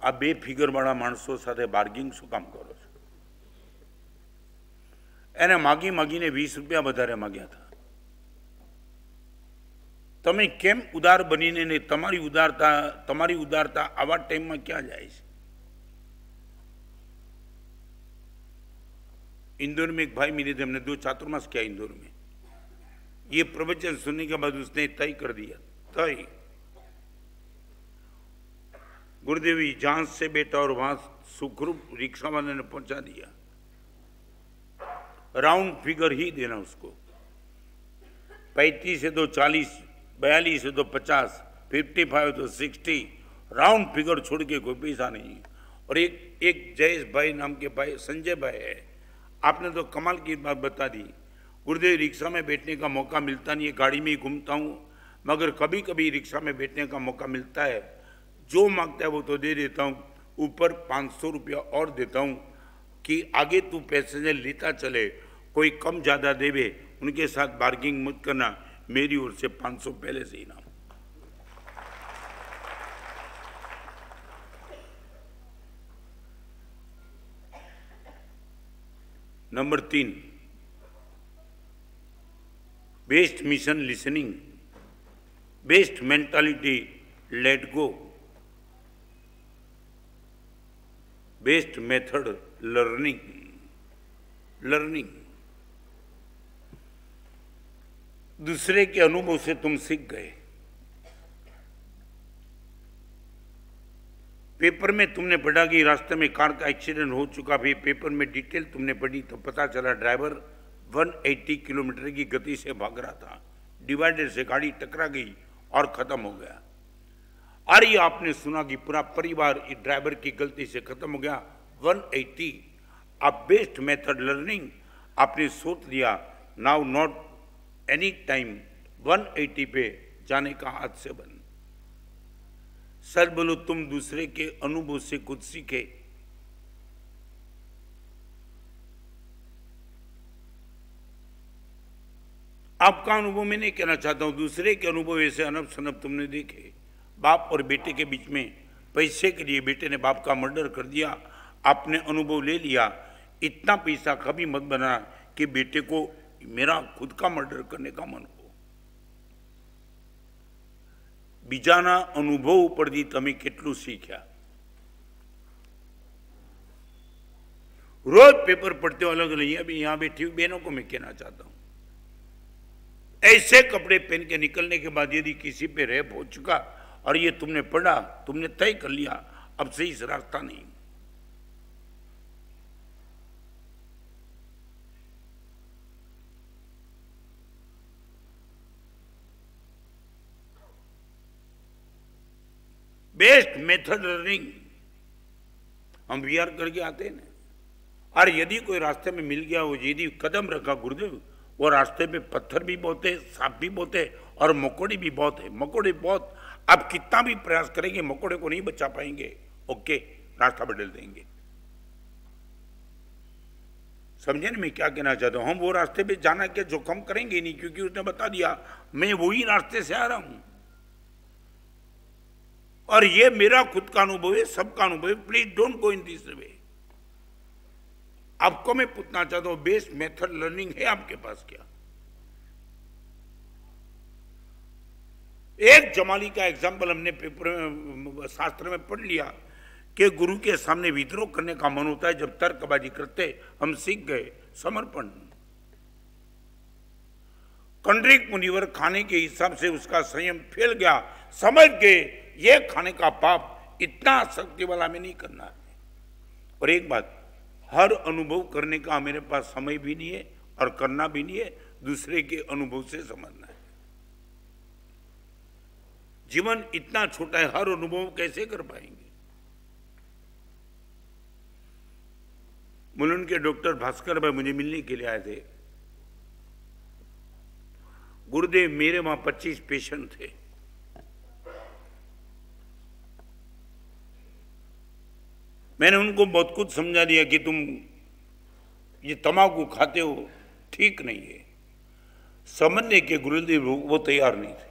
आ 2 फिगर वाला माणसों साथे बार्गिंग शू काम करो छो? एने मागी मागीने 20 रुपया वधारे माग्या था। तमे केम उदार बनीने ने तमारी उदारता आवा टाइम में क्या जाए छे? इंदौर में एक भाई मिले थे, हमने 2 चातुर्मास किया इंदौर में। ये प्रवचन सुनने के बाद उसने तय कर दिया, तय गुरुदेवी जहां से बेटा और वहां सुखरूप रिक्शा वाले ने पहुंचा दिया, राउंड फिगर ही देना उसको, 35 है तो 40, 42 है तो 50, 55 तो 60, राउंड फिगर छोड़ के कोई पैसा नहीं। और एक जयेश भाई नाम के भाई, संजय भाई है, आपने तो कमाल की बात बता दी। गुरुदेव रिक्शा में बैठने का मौका मिलता नहीं है, गाड़ी में ही घूमता हूँ, मगर कभी कभी रिक्शा में बैठने का मौका मिलता है, जो मांगता है वो तो दे देता हूँ, ऊपर 500 रुपया और देता हूँ कि आगे तू पैसेंजर लेता चले, कोई कम ज़्यादा देवे, उनके साथ बार्गिंग मत करना, मेरी ओर से 500 पहले से इनाम। Number 3, best mission listening, best mentality let गो, बेस्ट मेथड लर्निंग। दूसरे के अनुभव से तुम सीख गए। पेपर में तुमने पढ़ा कि रास्ते में कार का एक्सीडेंट हो चुका, भी पेपर में डिटेल तुमने पढ़ी तो पता चला ड्राइवर 180 किलोमीटर की गति से भाग रहा था, डिवाइडर से गाड़ी टकरा गई और खत्म हो गया। और ये आपने सुना कि पूरा परिवार इस ड्राइवर की गलती से खत्म हो गया। 180, आप बेस्ट मेथड लर्निंग आपने सोच लिया, नाउ नॉट एनी टाइम 180 पे जाने का हाथ से बंद। सच बोलो, तुम दूसरे के अनुभव से कुछ सीखे। आपका अनुभव मैं नहीं कहना चाहता हूं, दूसरे के अनुभव ऐसे अनब सनब तुमने देखे। बाप और बेटे के बीच में पैसे के लिए बेटे ने बाप का मर्डर कर दिया आपने अनुभव ले लिया, इतना पैसा कभी मत बना कि बेटे को मेरा खुद का मर्डर करने का मन हो। बीजाना अनुभव परથી તમે કેટલું શીખ્યા? रोज पेपर पढ़ते हो अलग अलग। अभी यहां बैठी हुई बहनों को मैं कहना चाहता हूं, ऐसे कपड़े पहन के निकलने के बाद यदि किसी पे रेप हो चुका और ये तुमने पढ़ा, तुमने तय कर लिया अब से इस रास्ता नहीं। बेस्ट मेथड लर्निंग हम वीआर करके आते हैं ना। और यदि कोई रास्ते में मिल गया, वो यदि कदम रखा गुरुदेव, वो रास्ते पे पत्थर भी बहुत है, सांप भी बहुत है और मकोड़े भी बहुत है। मकोड़े बहुत, आप कितना भी प्रयास करेंगे मकोड़े को नहीं बचा पाएंगे। ओके, रास्ता बदल देंगे। समझे ना मैं क्या कहना चाहता हूं? हम वो रास्ते पे जाना के जोखम करेंगे नहीं, क्योंकि उसने बता दिया मैं वही रास्ते से आ रहा हूं और ये मेरा खुद का अनुभव है, सबका अनुभव है। Please don't go in this way. आपको मैं पूछना चाहता हूं, बेस्ट मेथड लर्निंग है आपके पास क्या? एक जमाली का एग्जाम्पल हमने पेपर में, शास्त्र में पढ़ लिया कि गुरु के सामने विद्रोह करने का मन होता है जब तर्कबाजी करते। हम सीख गए समर्पण। कंडरीक मुनिवर खाने के हिसाब से उसका संयम फैल गया, समझ गए ये खाने का पाप इतना शक्ति वाला में नहीं करना है। और एक बात, हर अनुभव करने का मेरे पास समय भी नहीं है और करना भी नहीं है, दूसरे के अनुभव से समझना है। जीवन इतना छोटा है, हर अनुभव कैसे कर पाएंगे? मुलुंड के डॉक्टर भास्कर भाई मुझे मिलने के लिए आए थे। गुरुदेव, मेरे वहां 25 पेशेंट थे। मैंने उनको बहुत कुछ समझा दिया कि तुम ये तंबाकू खाते हो, ठीक नहीं है। समझने के गुरुदेव वो तैयार नहीं थे।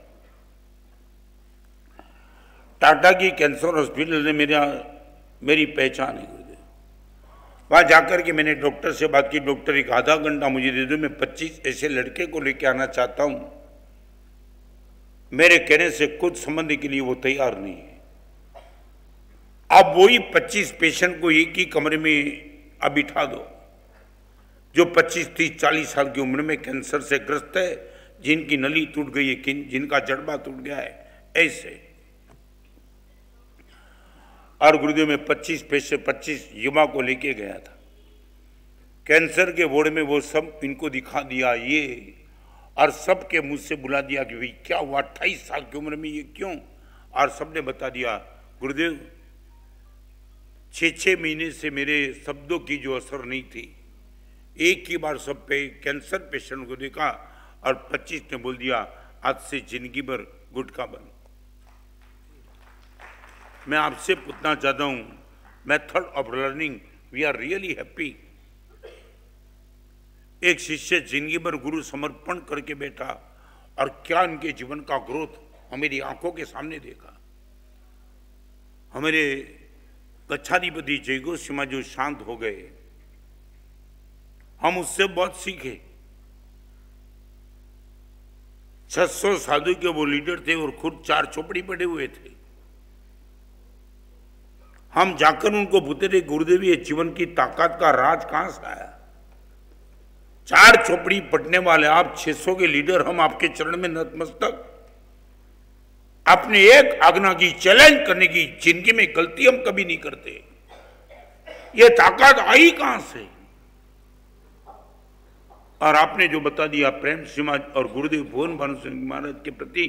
टाटा की कैंसर हॉस्पिटल ने मेरी पहचान है गुरुदेव। वहां जाकर के मैंने डॉक्टर से बात की, डॉक्टर एक आधा घंटा मुझे दे दो, मैं 25 ऐसे लड़के को लेके आना चाहता हूं। मेरे कहने से कुछ समझने के लिए वो तैयार नहीं है। अब वही 25 पेशेंट को एक ही कमरे में अब बिठा दो, जो 25, 30, 40 साल की उम्र में कैंसर से ग्रस्त है, जिनकी नली टूट गई है, जिनका जड़बा टूट गया है, ऐसे। और गुरुदेव में 25 युवा को लेके गया था कैंसर के वार्ड में। वो सब इनको दिखा दिया ये, और सबके मुंह से बुला दिया कि भाई क्या हुआ 28 साल की उम्र में ये क्यों? और सबने बता दिया गुरुदेव 6 महीने से मेरे शब्दों की जो असर नहीं थी, एक ही बार सब पे कैंसर पेशेंट को देखा और 25 ने बोल दिया आज से जिंदगी भर गुटखा बंद। मैं आपसे पूछना चाहता हूं, method of learning, we are really happy. एक शिष्य जिंदगी भर गुरु समर्पण करके बैठा और क्या उनके जीवन का ग्रोथ हमारी आंखों के सामने देखा। हमारे गच्छाधिपति जयगोस्वामी जो शांत हो गए, हम उससे बहुत सीखे। 600 साधु के वो लीडर थे और खुद 4 चौपड़ी पड़े हुए थे। हम जाकर उनको पूछते थे गुरुदेव ये जीवन की ताकत का राज कहां से आया? 4 चौपड़ी पढ़ने वाले आप 600 के लीडर, हम आपके चरण में नतमस्तक। अपने एक आज्ञा की चैलेंज करने की जिंदगी में गलती हम कभी नहीं करते। ये ताकत आई कहां से? और आपने जो बता दिया प्रेम सिंह और गुरुदेव भुवन भानु सिंह महाराज के प्रति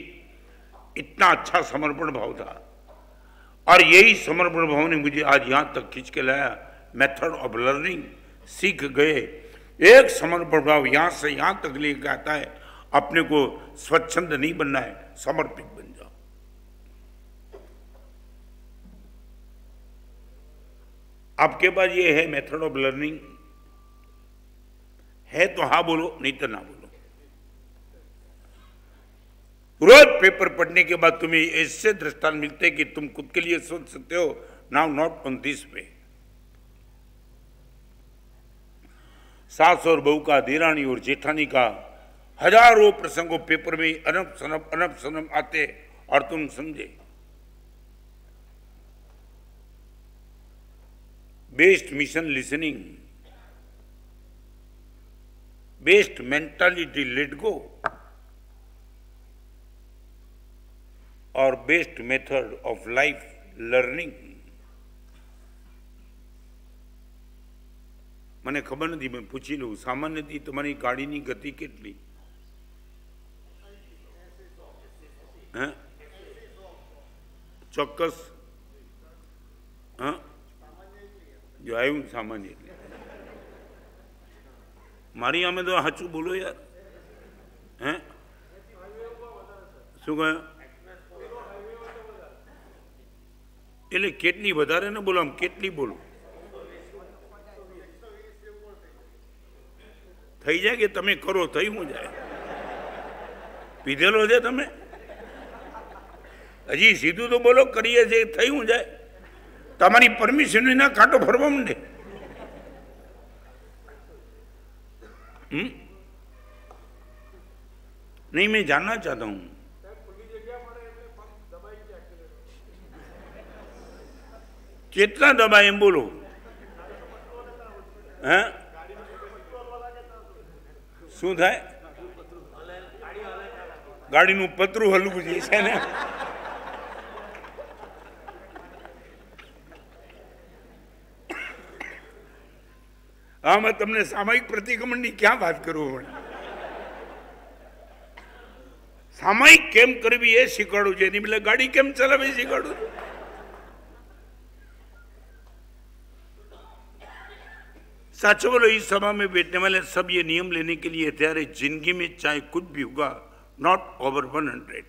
इतना अच्छा समर्पण भाव था, और यही समर्पण भाव ने मुझे आज यहां तक खींच के लाया। मेथड ऑफ लर्निंग सीख गए। एक समर्पण भाव यहां से यहां तक लेकर आता है। अपने को स्वच्छंद नहीं बनना है, समर्पित बन जाओ। आपके पास ये है मेथड ऑफ लर्निंग है तो हाँ बोलो, नहीं तो ना बोलो। रोज पेपर पढ़ने के बाद तुम्हें ऐसे दृष्टांत मिलते हैं कि तुम खुद के लिए सोच सकते हो, now not on this way. सास और बहू का, देरानी और जेठानी का, हजारों प्रसंगों पेपर में अनब सनब आते और तुम समझे। Best mission listening, best mentality let go और best method of life learning. મને ખબર નથી, मैं પૂછી લઉં, સામાન્યથી તમારી ગાડીની ગતિ કેટલી? હા, ચોક્કસ? હા, જો આવ્યું સામાન્ય એટલે મારી આમે તો સાચું બોલો યાર. હે શું કહ્યું? એટલે કેટલી વધારે ને બોલો, આમ કેટલી બોલો? થઈ જાય કે તમે કરો થઈ હું જાય? પીધેલો છે તમે? હજી સીધું તો બોલો, કરીએ છે થઈ હું જાય? તમારી પરમિશન વિના કાંટો ફરવા માંડે. नहीं, मैं जानना चाहता हूं कितना दबाए एम बोलो. हाँ શું થાય? ગાડીનું પતરું હલવું છે ને. હા, मैं તમને સામાયિક પ્રતિક્રમણની ક્યાં વાત કરું? સામાયિક કેમ કરવી એ શીખવાડું છે, એની બદલે ગાડી કેમ ચલાવવી શીખવાડું. सच बोलो, इस सभा में बैठने वाले सब ये नियम लेने के लिए तैयार है, जिंदगी में चाहे कुछ भी होगा, नॉट ओवर 100.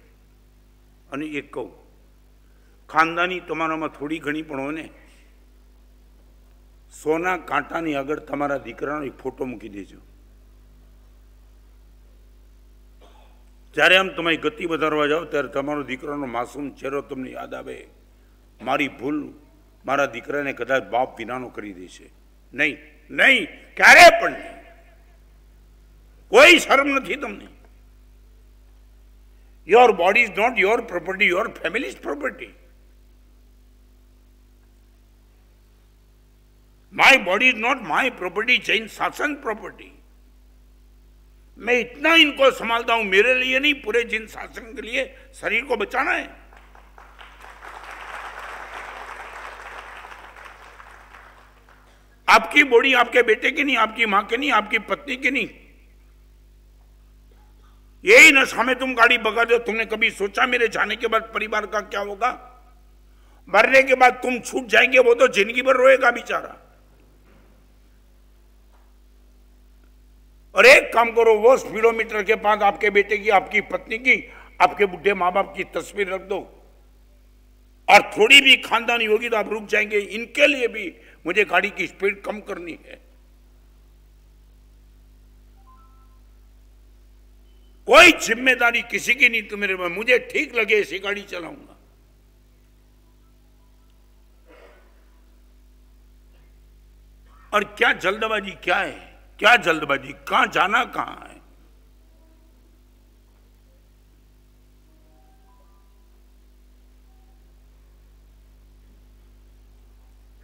અને એક કહું, ખાનદાની તમારામાં થોડી ઘણી પણ હોય ને, સોના કાંટાની આગળ તમારા દીકરાનો એક ફોટો મૂકી દેજો. જ્યારે આમ તમારી ગતિ વધારવા જાઓ ત્યારે તમારો દીકરાનો માસૂમ ચહેરો તમને યાદ આવે. મારી ભૂલ મારા દીકરાને કદાચ બાપ વિનાનો કરી દેશે. નહીં નહીં, ક્યારે પણ નહીં. કોઈ શરમ નથી તમને. Your body is not your property, your family is property. My body is not my property, Jain शासन प्रॉपर्टी. मैं इतना इनको संभालता हूं, मेरे लिए नहीं, पूरे जिन शासन के लिए शरीर को बचाना है. आपकी बॉडी आपके बेटे की नहीं, आपकी मां की नहीं, आपकी पत्नी की नहीं. यही नशा में तुम गाड़ी भगा दो. तुमने कभी सोचा मेरे जाने के बाद परिवार का क्या होगा? मरने के बाद तुम छूट जाएंगे, वो तो जिंदगी भर रोएगा बेचारा. और एक काम करो, वो स्पीडोमीटर के पास आपके बेटे की, आपकी पत्नी की, आपके बुढ़े माँ बाप की तस्वीर रख दो. और थोड़ी भी खानदानी होगी तो आप रुक जाएंगे. इनके लिए भी मुझे गाड़ी की स्पीड कम करनी है. कोई जिम्मेदारी किसी की नहीं. तो मेरे मुझे ठीक लगे ऐसी गाड़ी चलाऊंगा. और क्या जल्दबाजी, क्या है, क्या जल्दबाजी, कहां जाना कहां है?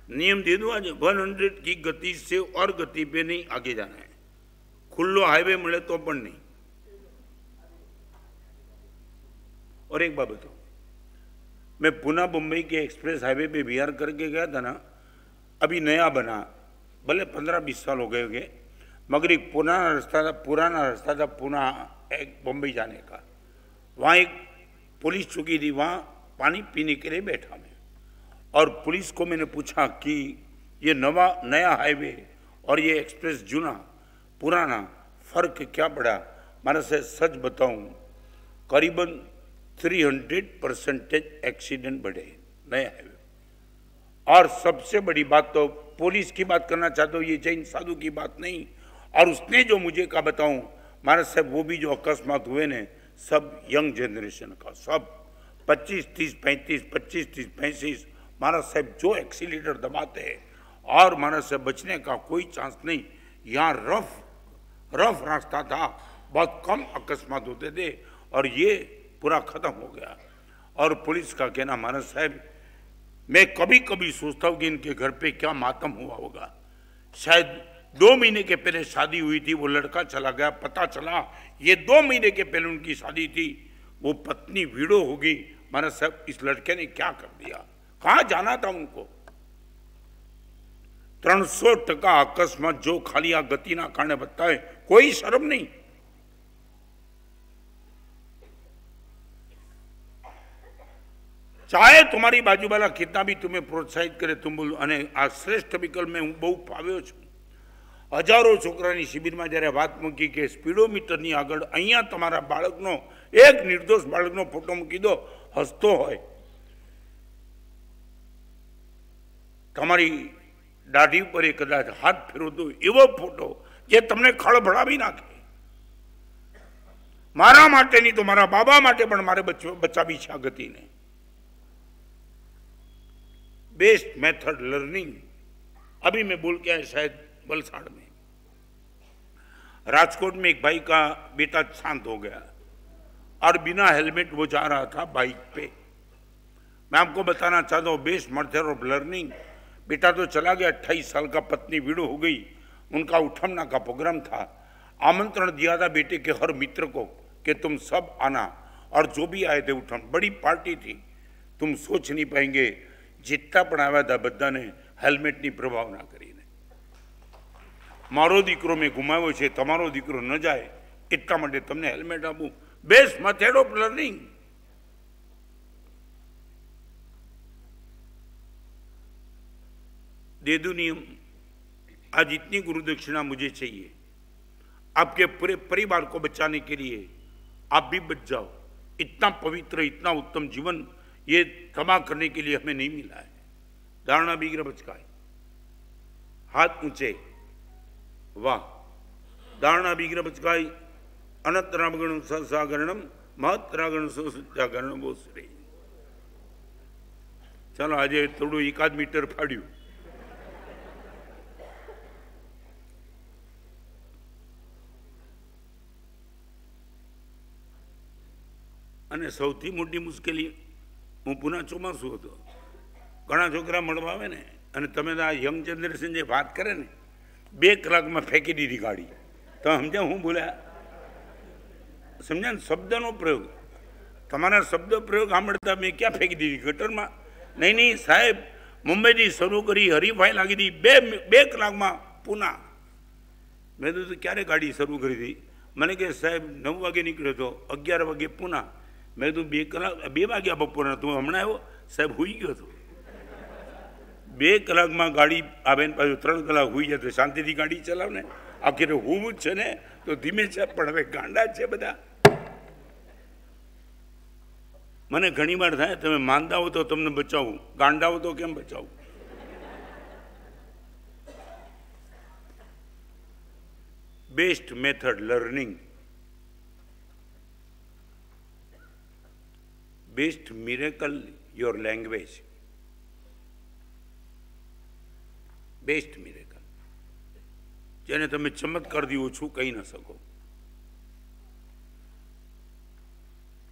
नियम दे दो आज, 100 की गति से और गति पे नहीं आगे जाना है. खुल्लो हाईवे मिले तो पण नहीं. और एक बात बताओ, मैं पुणे मुंबई के एक्सप्रेस हाईवे पे बिहार करके गया था ना. अभी नया बना, भले 15-20 साल हो गए होंगे, मगर एक पुराना रास्ता था पुणे एक बम्बई जाने का. वहाँ एक पुलिस चौकी थी, वहाँ पानी पीने के लिए बैठा मैं. और पुलिस को मैंने पूछा कि ये नया हाईवे और ये एक्सप्रेस जूना पुराना फर्क क्या पड़ा? मैंने से सच बताऊं, करीबन 300% एक्सीडेंट बढ़े नए हाईवे. और सबसे बड़ी बात तो पुलिस की बात करना चाहता हूँ, ये जैन साधु की बात नहीं. और उसने जो मुझे कहा बताऊं, महाराज साहब, वो भी जो अकस्मात हुए ने, सब यंग जनरेशन का, सब 25-30, 35, 25-30, 35. महाराज साहब जो एक्सीलेटर दबाते हैं, और महाराज साहब बचने का कोई चांस नहीं. यहाँ रफ रास्ता था, बहुत कम अकस्मात होते थे और ये पूरा खत्म हो गया। और पुलिस का कहना, महाराज साहब मैं कभी कभी सोचता हूँ कि इनके घर पे क्या मातम हुआ होगा। शायद 2 महीने के पहले शादी हुई थी, वो लड़का चला गया, पता चला ये 2 महीने के पहले उनकी शादी थी, वो पत्नी विडो होगी। महाराज साहब इस लड़के ने क्या कर दिया, कहाँ जाना था उनको। 300% अकस्मात जो खाली आ गति ना काने बताए, कोई शर्म नहीं। चाहे तुम्हारी बाजू वाला कितना भी तुम्हें प्रोत्साहित करे, तुम बोलो અને આ શ્રેષ્ઠ વિકલ્પ મેં હું બહુ ફાવ્યો છું। હજારો છોકરાની શિબિરમાં જ્યારે વાત મૂકી કે સ્પીડોમીટરની આગળ અહીંયા તમારા બાળકનો, એક નિર્દોષ બાળકનો ફોટો મૂકી દો, હસતો હોય, તમારી દાઢી ઉપર એ કદાચ હાથ ફેરવતો એવો ફોટો જે તમને ખળભળાવી નાખે। મારા માટે નહીં તો મારા બાબા માટે પણ મારે બચાવી છે આ ગતિને। बेस्ट मेथड लर्निंग, अभी मैं बोल के आया शायद वलसाड़ में, राजकोट में एक भाई का बेटा शांत हो गया और बिना हेलमेट वो जा रहा था बाइक पे। मैं आपको बताना चाहता हूँ बेस्ट मेथड ऑफ लर्निंग। बेटा तो चला गया, 28 साल का, पत्नी विडो हो गई, उनका उठमना का प्रोग्राम था। आमंत्रण दिया था बेटे के हर मित्र को कि तुम सब आना, और जो भी आए थे उठम, बड़ी पार्टी थी, तुम सोच नहीं पाएंगे। जितना पण आव्या था बधाने हेल्मेटनी प्रभावना करीने। मारो दीकरो में गुमाव्यो छे, तमारो दीकरो न जाए એટલા માટે તમને હેલ્મેટ આપું। Best method of learning. दे दो नियम, आज इतनी गुरु दक्षिणा मुझे चाहिए, आपके पूरे परिवार को बचाने के लिए आप भी बच जाओ। इतना पवित्र, इतना उत्तम जीवन ये तबाह करने के लिए हमें नहीं मिला है। धारणा विग्रह बचकाए, हाथ ऊंचे, वाह। धारणा विग्रह बचकाई, अनंतरागण सागरणम महत्रागण सत्यागरण वो श्री। चलो आज थोड़ू 1 मीटर फाड़्यू। અને સૌથી મોટી મુશ્કેલી, હું પુના ચોમાસું હતો, ઘણા છોકરા મળવા આવે ને, અને તમે આ યંગ જનરેશન જે વાત કરે ને, 2 કલાકમાં ફેંકી દીધી ગાડી। તો સમજ્યા હું બોલ્યા? સમજ્યા ને? શબ્દનો પ્રયોગ, તમારા શબ્દ પ્રયોગ સાંભળતા મેં ક્યાં ફેંકી દીધી? ગટરમાં? નહીં નહીં સાહેબ, મુંબઈથી શરૂ કરી હરીફાઈ લાગી હતી, 2 કલાકમાં પુના। મેં તો ક્યારે ગાડી શરૂ કરી હતી? મને કે સાહેબ 9 વાગે નીકળ્યો હતો, 11 વાગે પુના। मैं तो 2 કલાક 2 વાગ્યા બપોરના, તું હમણાં આવ્યો? સાહેબ હુઈ ગયો હતો। 2 કલાકમાં ગાડી આવે ને પાછું 3 કલાક હુઈ જાય તો શાંતિથી ગાડી ચલાવ ને। આખરે હોવું જ છે ને, તો ધીમે છે, પણ હવે ગાંડા છે બધા। મને ઘણી વાર થાય, તમે માંદા હો તો તમને બચાવું, ગાંડા હો તો કેમ બચાવું? Best method learning, best miracle your language. Best miracle जेने तमे चमत्कार दी ओछू कही न सको।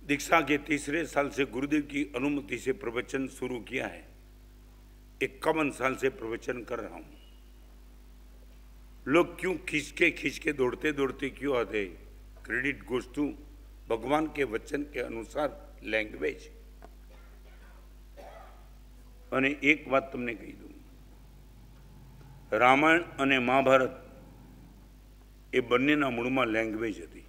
दीक्षा के 3रे साल से गुरुदेव की अनुमति से प्रवचन शुरू किया है। 51 साल से प्रवचन कर रहा हूं। लोग क्यों खींच के दौड़ते दौड़ते क्यों आते? क्रेडिट गोज टू भगवान के वचन के अनुसार लैंग्वेज। અને એક વાત તમને કહી દઉં, રામાયણ અને મહાભારત એ બંનેના મૂળમાં લેંગ્વેજ હતી।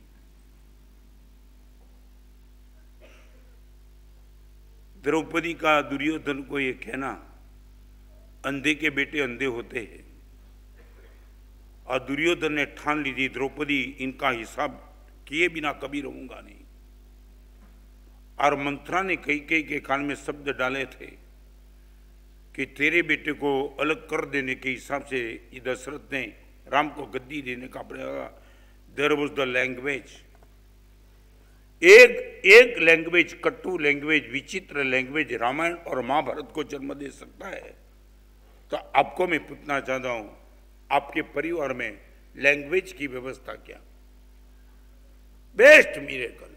द्रौपदी का दुर्योधन को ये कहना, अंधे के बेटे अंधे होते हैं, और दुर्योधन ने ठान ली थी द्रौपदी इनका हिसाब किए बिना कभी रहूंगा नहीं। और मंत्रा ने कई के कान में शब्द डाले थे कि तेरे बेटे को अलग कर देने के हिसाब से ये दशरथ ने राम को गद्दी देने का प्रयास। देयर वाज द लैंग्वेज, एक लैंग्वेज, कट्टू लैंग्वेज, विचित्र लैंग्वेज रामायण और महाभारत को जन्म दे सकता है। तो आपको मैं पूछना चाहता हूं, आपके परिवार में लैंग्वेज की व्यवस्था क्या, बेस्ट मिरेकल।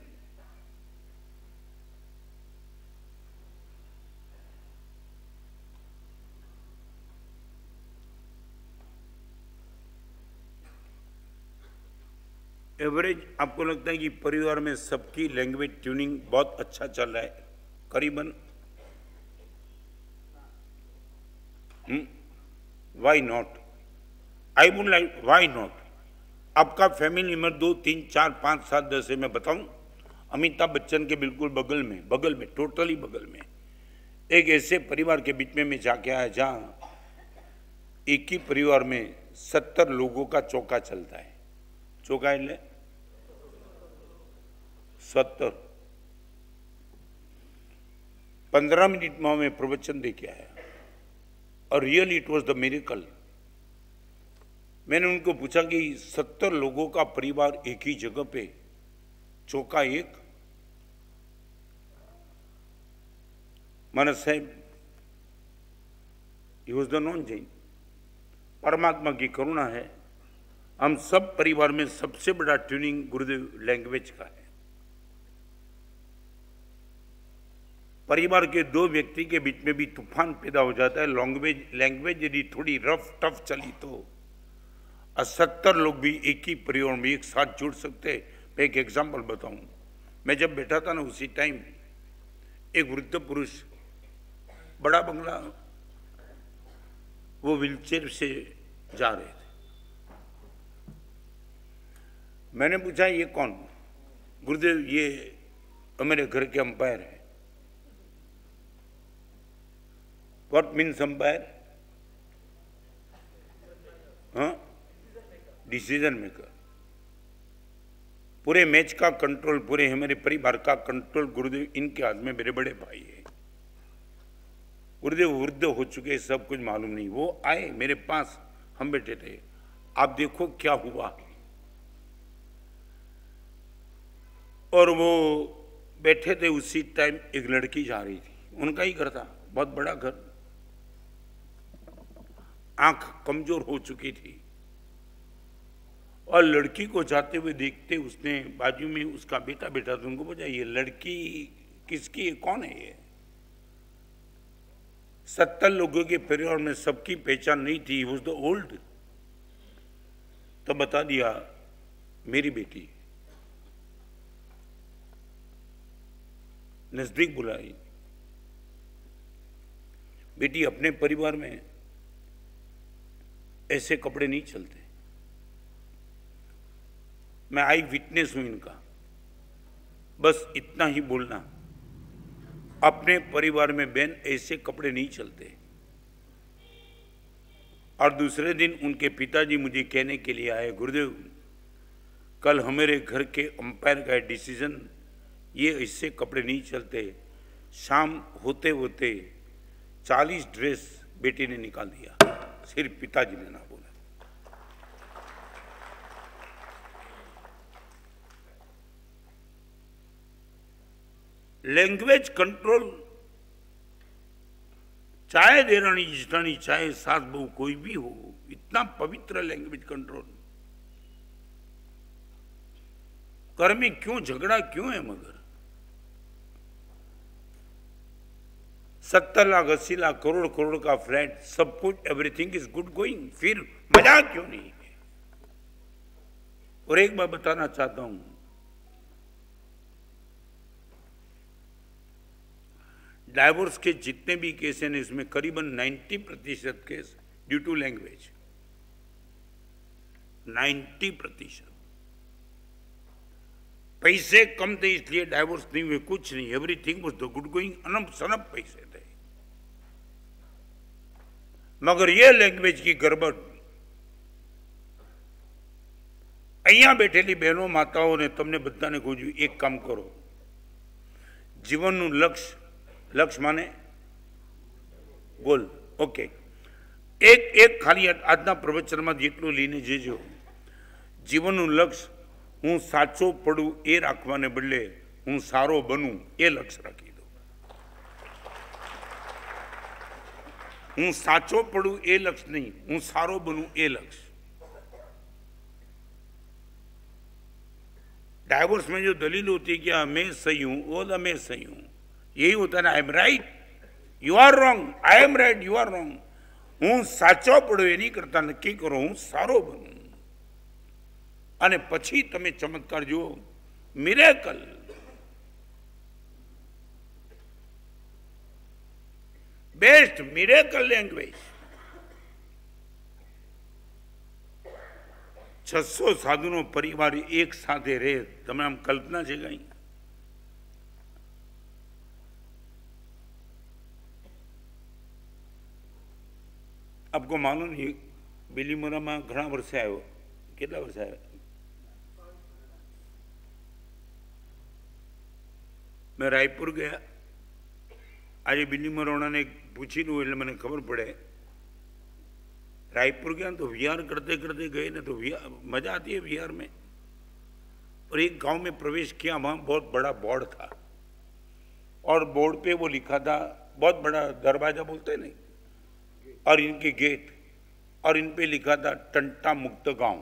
एवरेज आपको लगता है कि परिवार में सबकी लैंग्वेज ट्यूनिंग बहुत अच्छा चल रहा है करीबन? Why not? I would like, why not? आपका फैमिली नंबर 2, 3, 4, 5, 7, 10 है, मैं बताऊं? अमिताभ बच्चन के बिल्कुल बगल में टोटली बगल में एक ऐसे परिवार के बीच में मैं जाके आया जहां एक ही परिवार में 70 लोगों का चौका चलता है। चौका એટલે 70। 15 मिनट में मैं प्रवचन देके आया और really it was the miracle. मैंने उनको पूछा कि 70 लोगों का परिवार एक ही जगह पे, चौका एक। मानस साहब, he was the non Jain. परमात्मा की करुणा है, हम सब परिवार में सबसे बड़ा ट्यूनिंग गुरुदेव लैंग्वेज का है। परिवार के 2 व्यक्ति के बीच में भी तूफान पैदा हो जाता है। लैंग्वेज यदि थोड़ी रफ टफ चली तो 70 लोग भी एक ही परिवार में एक साथ जुड़ सकते। मैं एक एग्जाम्पल बताऊं, मैं जब बैठा था ना उसी टाइम एक वृद्ध पुरुष, बड़ा बंगला, वो व्हीलचेयर से जा रहे थे। मैंने पूछा ये कौन? गुरुदेव ये मेरे घर के अंपायर है। What means umpire? हाँ, डिसीजन मेकर। पूरे मैच का कंट्रोल, पूरे हमारे परिवार का कंट्रोल गुरुदेव इनके हाथ में, मेरे बड़े भाई है। गुरुदेव वृद्ध हो चुके, सब कुछ मालूम नहीं। वो आए मेरे पास, हम बैठे थे, आप देखो क्या हुआ। और वो बैठे थे, उसी टाइम एक लड़की जा रही थी, उनका ही घर था, बहुत बड़ा घर। आंख कमजोर हो चुकी थी और लड़की को जाते हुए देखते उसने बाजू में उसका बेटा बैठा था, उनको पूछा ये लड़की किसकी है, कौन है ये? 70 लोगों के परिवार में सबकी पहचान नहीं थी। Was the old. तो बता दिया मेरी बेटी। नजदीक बुलाई, बेटी अपने परिवार में ऐसे कपड़े नहीं चलते। मैं आई विटनेस हूं इनका, बस इतना ही बोलना, अपने परिवार में बहन ऐसे कपड़े नहीं चलते। और दूसरे दिन उनके पिताजी मुझे कहने के लिए आए, गुरुदेव कल हमारे घर के अंपायर का डिसीजन, ये ऐसे कपड़े नहीं चलते। शाम होते होते 40 ड्रेस बेटी ने निकाल दिया, सिर्फ पिताजी ने ना बोला। लैंग्वेज कंट्रोल, चाहे देरानी जिठानी, चाहे सास बहू, कोई भी हो, इतना पवित्र लैंग्वेज कंट्रोल। घर में क्यों झगड़ा, क्यों है? मगर 70 लाख 80 लाख करोड़ का फ्लैट, सब कुछ, एवरीथिंग इज गुड गोइंग, फिर मजा क्यों नहीं है? और एक बात बताना चाहता हूं, डाइवोर्स के जितने भी केस हैं इसमें करीबन 90% केस ड्यू टू लैंग्वेज। 90%। पैसे कम थे इसलिए डाइवोर्स नहीं हुए, कुछ नहीं, everything was the good going, अनप सनप पैसे थे। मगर ये लैंग्वेज की गड़बड़, અહીંયા બેઠેલી બહેનો માતાઓને તમને બધાને કહું છું, એક કામ કરો, જીવનનું લક્ષ્ય માને ગોલ, ઓકે, એક ખાલી આજના પ્રવચનમાં જેટલું લઈને જજો, જીવનનું લક્ષ્ય હું સાચો પડું એ રાખવાને બદલે હું સારો બનું એ લક્ષ્ય રાખી દો। હું સાચો પડું એ લક્ષ્ય નહીં, હું સારો બનું એ લક્ષ્ય। डाइवोर्स में जो दलील होती है कि मैं सही हूं, वो तो मैं सही हूं, यही होता है ना, I am right, you are wrong, I am right, you are wrong. હું સાચો પડ્યો એ નહીં કરતા, નક્કી કરો હું સારો બનું, અને પછી તમે ચમત્કાર જુઓ, મિરેકલ। Best miracle language. 600 સાધુનો પરિવાર એક સાથે રહે, તમે આમ કલ્પના છે કઈ? आपको मालूम नहीं, बिलीमोरा में घना वर्षे आयो, कितना वर्षे आयो? मैं रायपुर गया, आज बिलीमोरा ने पूछी लू એટલે મને ખબર પડે। रायपुर गया तो विहार करते करते गए ना, तो मजा आती है विहार में। और एक गांव में प्रवेश किया, वहां बहुत बड़ा बोर्ड था, और बोर्ड पे वो लिखा था, बहुत बड़ा दरवाजा बोलते नहीं, और इनके गेट, और इन पे लिखा था टंटा मुक्त गांव।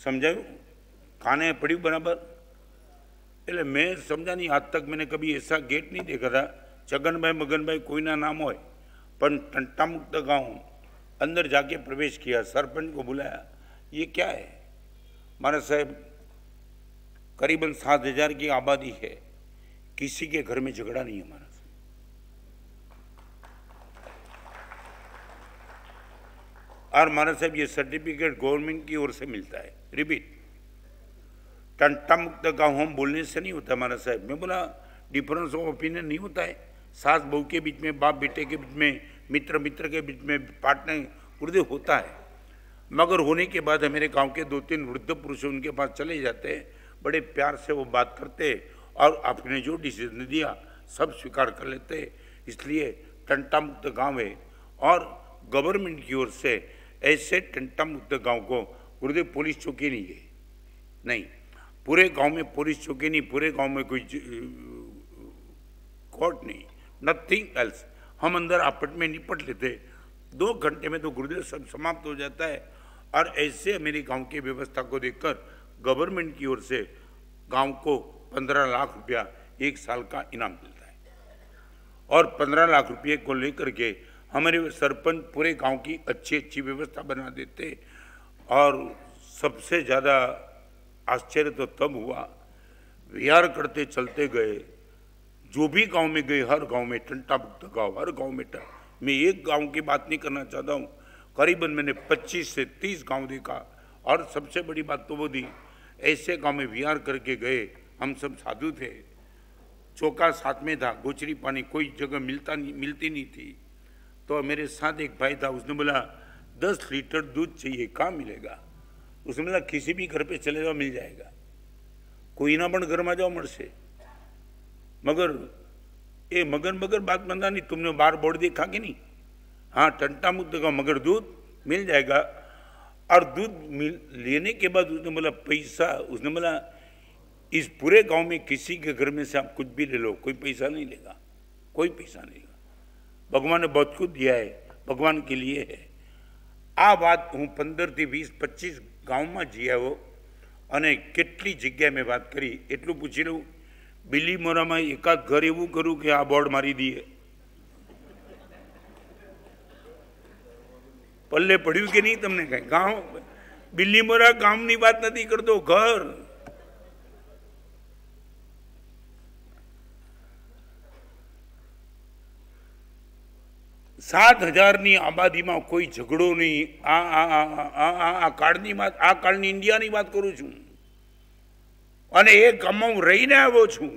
समझायु? खाने पड़ी बराबर? એટલે मैं समझा नहीं, आज तक मैंने कभी ऐसा गेट नहीं देखा था। छगन भाई मगन भाई कोई ना नाम हो, पर टंटा मुक्त गांव अंदर जाके प्रवेश किया, सरपंच को बुलाया, ये क्या है? मारा साहब करीबन 7,000 की आबादी है, किसी के घर में झगड़ा नहीं है हमारा। और महाराज साहब ये सर्टिफिकेट गवर्नमेंट की ओर से मिलता है। रिपीट, टंटा मुक्त गांव हम बोलने से नहीं होता महाराज साहब। मैं बोला डिफरेंस ऑफ ओपिनियन नहीं होता है, सास बहू के बीच में, बाप बेटे के बीच में, मित्र मित्र के बीच में, पार्टनर गुरुदेव होता है। मगर होने के बाद मेरे गांव के 2-3 वृद्ध पुरुष उनके पास चले जाते, बड़े प्यार से वो बात करते, और आपने जो डिसीजन दिया सब स्वीकार कर लेते। इसलिए टंटा मुक्त गाँव है, और गवर्नमेंट की ओर से ऐसे टंटा मुक्त गांव को गुरुदेव पुलिस चौकी नहीं है, नहीं, पूरे गांव में पुलिस चौकी नहीं, पूरे गांव में कोई कोर्ट नहीं, नथिंग एल्स। हम अंदर आपस में निपट लेते, 2 घंटे में तो गुरुदेव सब समाप्त हो जाता है। और ऐसे मेरे गांव की व्यवस्था को देखकर गवर्नमेंट की ओर से गांव को 15 लाख रुपया 1 साल का इनाम मिलता है, और 15 लाख रुपये को लेकर के हमारे सरपंच पूरे गांव की अच्छी व्यवस्था बना देते। और सबसे ज़्यादा आश्चर्य तो तब हुआ, विहार करते चलते गए, जो भी गांव में गए, हर गांव में टंटा मुक्त गांव, हर गांव में मैं एक गांव की बात नहीं करना चाहता हूँ, करीबन मैंने 25 से 30 गांव देखा। और सबसे बड़ी बात तो वो थी, ऐसे गांव में विहार करके गए, हम सब साधु थे, चौका साथ में था, गोचरी पानी कोई जगह मिलती नहीं थी। तो मेरे साथ एक भाई था, उसने बोला 10 लीटर दूध चाहिए, कहाँ मिलेगा? उसने बोला किसी भी घर पे चले जाओ मिल जाएगा, कोई ना पण घर में जाओ मरसे। मगर ये मगन मगर बात बनता नहीं, तुमने बार बोर्ड देखा कि नहीं? हाँ टंटा मुक्त का, मगर दूध मिल जाएगा। और दूध लेने के बाद उसने बोला पैसा, उसने बोला इस पूरे गांव में किसी के घर में से आप कुछ भी ले लो, कोई पैसा नहीं लेगा, कोई पैसा नहीं लेगा, भगवान ने बहुत कुछ दिया है, भगवान के लिए है। आ बात हूँ 15 થી 20-25 ગામમાં જઈ આવ્યો, અને કેટલી જગ્યાએ મેં વાત કરી। એટલું પૂછી લઉં, બિલીમોરામાં એકાદ ઘર એવું કરું કે આ બોર્ડ મારી દઈએ, પલ્લે પડ્યું કે નહીં તમને કઈ? ગામ બિલીમોરા ગામની વાત નથી કરતો, ઘર। 7,000ની આબાદીમાં કોઈ ઝઘડો નહીં। આ કાળની વાત, આ કાળની ઇન્ડિયાની વાત કરું છું, અને એ ગામમાં હું રહીને આવ્યો છું।